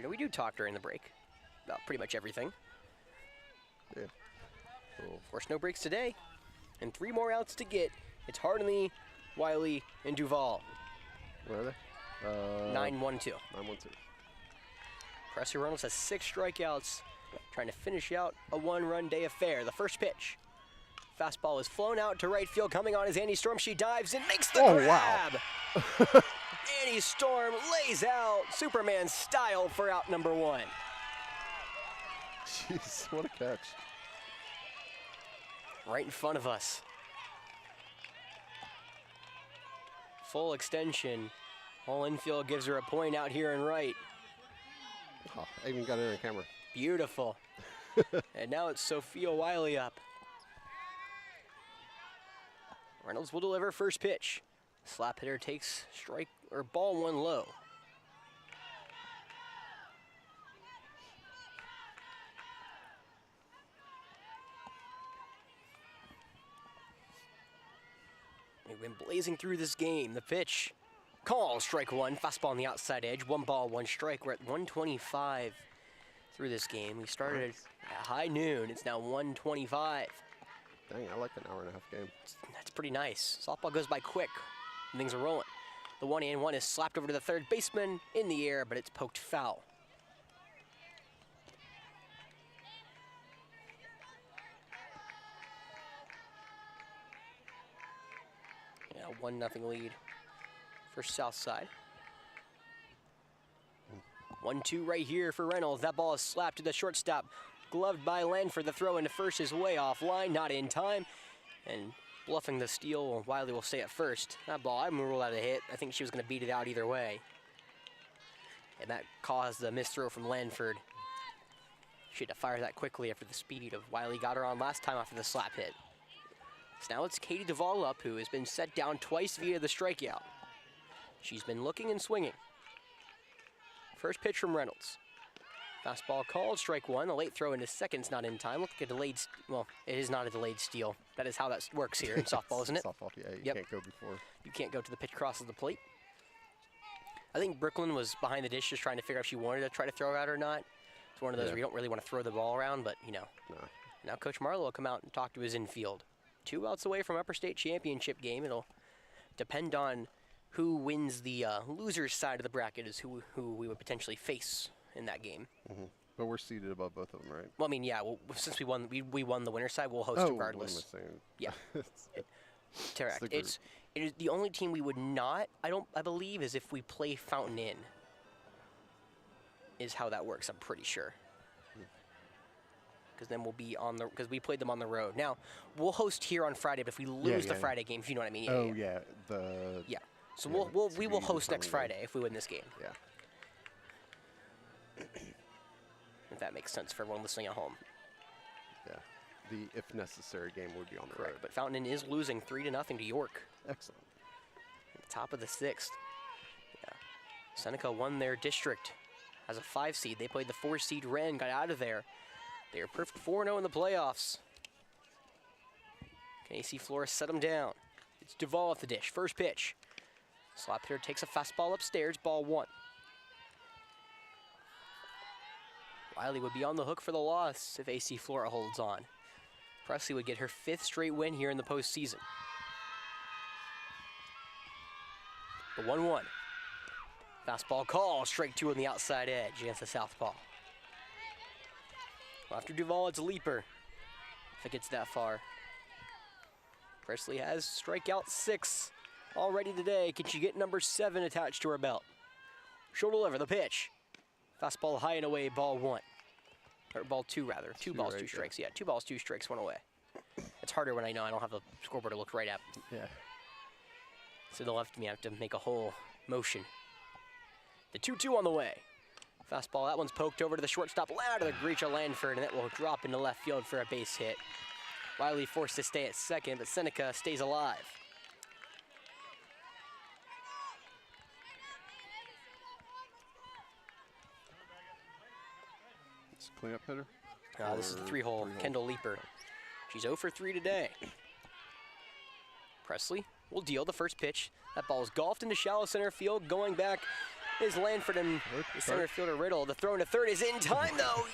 know, we do talk during the break about pretty much everything. Yeah. Cool. Of course, no breaks today. And 3 more outs to get. It's Hardley, Wiley, and Duval. Where are they? 9-1-2. 9-1-2. Presley Reynolds has 6 strikeouts, trying to finish out a 1-run day affair. The first pitch. Fastball is flown out to right field. Coming on is Annie Storm. She dives and makes the grab. Wow. Annie Storm lays out Superman style for out number 1. Jeez, what a catch. Right in front of us. Full extension. All infield gives her a point out here and right. Oh, I even got it on camera. Beautiful. And now it's Sophia Wiley up. Reynolds will deliver first pitch. Slap hitter takes strike or ball 1 low. We've been blazing through this game. The pitch. Call, strike 1. Fastball on the outside edge. 1 ball, 1 strike. We're at 125 through this game. We started at high noon. It's now 125. Dang, I like an hour-and-a-half game. That's pretty nice. Softball goes by quick. And things are rolling. The 1-1 is slapped over to the third baseman in the air, but it's poked foul. Yeah, 1-0 lead for Southside. 1-2 right here for Reynolds. That ball is slapped to the shortstop. Gloved by Lanford. The throw into first is way offline, not in time. And bluffing the steal, Wiley will stay at first. That ball, I'm gonna rule out a hit. I think she was gonna beat it out either way. And that caused the missed throw from Lanford. She had to fire that quickly after the speed of Wiley got her on last time after the slap hit. So now it's Katie Duvall up, who has been set down twice via the strikeout. She's been looking and swinging. First pitch from Reynolds. Fastball called, strike 1. A late throw into second's not in time. Look like a delayed, well, it is not a delayed steal. That is how that works here in softball, isn't it? Softball, yeah, you can't go before. You can't go to the pitch crosses the plate. I think Brooklyn was behind the dish just trying to figure out if she wanted to try to throw out or not. It's one of those where you don't really want to throw the ball around, but, you know. No. Now Coach Marlowe will come out and talk to his infield. 2 outs away from Upper State Championship game. It'll depend on who wins the loser's side of the bracket is who we would potentially face in that game. Mm-hmm. But we're seated above both of them, right? Well, I mean, yeah. Well, since we won the winner's side, we'll host regardless. Yeah. Correct. It is the only team we would not. I believe is if we play Fountain Inn. Is how that works. I'm pretty sure. Because then we'll be on the because we played them on the road. Now we'll host here on Friday, but if we lose the Friday game, if you know what I mean. Yeah. So we will host next Friday if we win this game. Yeah. If that makes sense for everyone listening at home. Yeah. The if necessary game would be on the road. But Fountain Inn is losing 3-0 to York. Excellent. Top of the 6th. Yeah. Seneca won their district as a 5 seed. They played the 4 seed Wren, got out of there. They are perfect 4-0 in the playoffs. Can AC Flora set them down? It's Duvall off the dish. First pitch. Slap hitter takes a fastball upstairs, ball 1. Wiley would be on the hook for the loss if AC Flora holds on. Presley would get her 5th straight win here in the postseason. The 1-1. Fastball call, strike 2 on the outside edge against the southpaw. After Duvall, it's a leaper, if it gets that far. Presley has strikeout 6 already today. Can she get number 7 attached to her belt? She'll deliver the pitch. Fastball high and away, ball 1. Or ball 2, rather. 2 balls, 2 strikes. Yeah, 2 balls, 2 strikes, 1 away. It's harder when I know I don't have the scoreboard to look right at. Yeah. So they'll have to make a whole motion. The 2-2 on the way. Fastball, that one's poked over to the shortstop, out of the reach of Lanford, and it will drop into left field for a base hit. Wiley forced to stay at second, but Seneca stays alive. It's a cleanup hitter. This is the three-hole, Kendall Leaper. She's 0 for 3 today. Presley will deal the first pitch. That ball is golfed into shallow center field. Going back is Lanford and the center fielder Riddle. The throw into third is in time, though.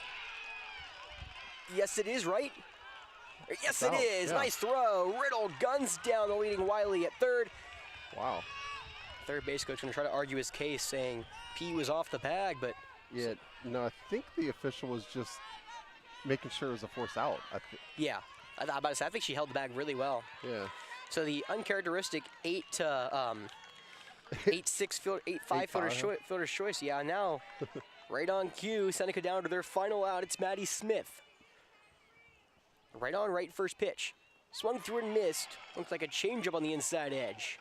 Yes, it is, right? Yes, it is. Yeah. Nice throw. Riddle guns down the leading Wiley at third. Wow. Third base coach going to try to argue his case, saying P was off the bag, but... Yeah, no, I think the official was just making sure it was a force out. Yeah, I think she held the bag really well. Yeah. So the uncharacteristic 8-5 fielder's choice. Yeah, now right on cue, Seneca down to their final out. It's Maddie Smith. Right on right first pitch. Swung through and missed. Looks like a changeup on the inside edge.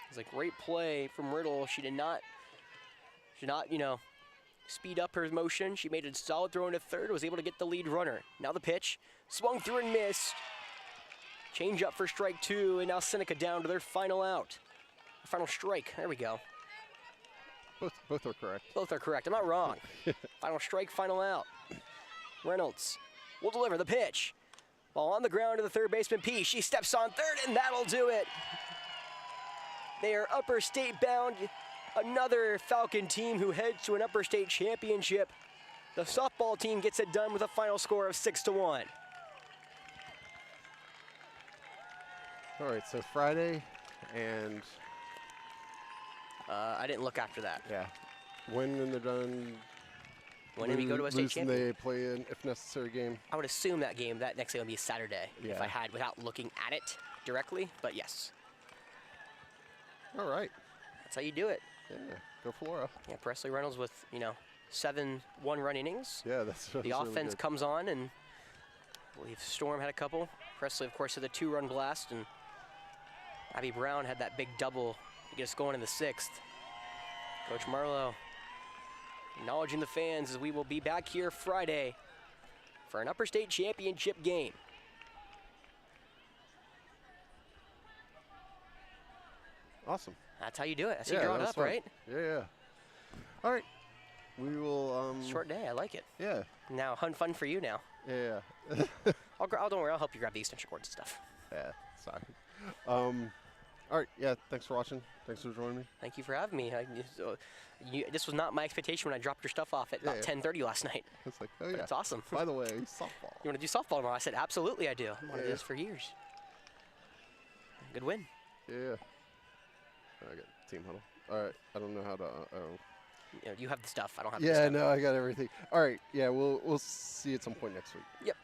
It's a great play from Riddle. She did not, speed up her motion. She made a solid throw into third, was able to get the lead runner. Now the pitch, swung through and missed. Change up for strike 2, and now Seneca down to their final out. Final strike, there we go. Both are correct. Both are correct, I'm not wrong. Final strike, final out. Reynolds will deliver the pitch. Ball on the ground to the third baseman, P. She steps on third, and that'll do it. They are upper state bound. Another Falcon team who heads to an upper state championship. The softball team gets it done with a final score of 6-1. All right, so Friday and... I didn't look after that. Yeah. When they're done... When do we go to a state champion? They play an, if necessary, game? I would assume that next game will be Saturday, yeah. If I had, without looking at it directly, but yes. All right. That's how you do it. Yeah, go Flora. Yeah, Presley Reynolds with, 7 one-run innings. Yeah, that's the offense really comes on, and I believe Storm had a couple. Presley, of course, had the 2-run blast, and Abby Brown had that big double to get us going in the 6th. Coach Marlowe acknowledging the fans as we will be back here Friday for an upper state championship game. Awesome. That's how you do it. That's how you draw it up, fun. right? Yeah. All right. We will... Short day. I like it. Yeah. Now, fun for you now. Yeah. Don't worry. I'll help you grab the extension cords and stuff. Yeah. Sorry. All right. Yeah. Thanks for watching. Thanks for joining me. Thank you for having me. This was not my expectation when I dropped your stuff off at about 10:30 last night. It's like, oh, but yeah. it's awesome. By the way, softball. You want to do softball tomorrow? I said, absolutely I do. I wanted to do this for years. Good win. Yeah. I got team huddle. All right. I don't know how to... You have the stuff. I don't have the stuff. stuff. Yeah, no, I got everything. All right. Yeah, we'll see you at some point next week. Yep.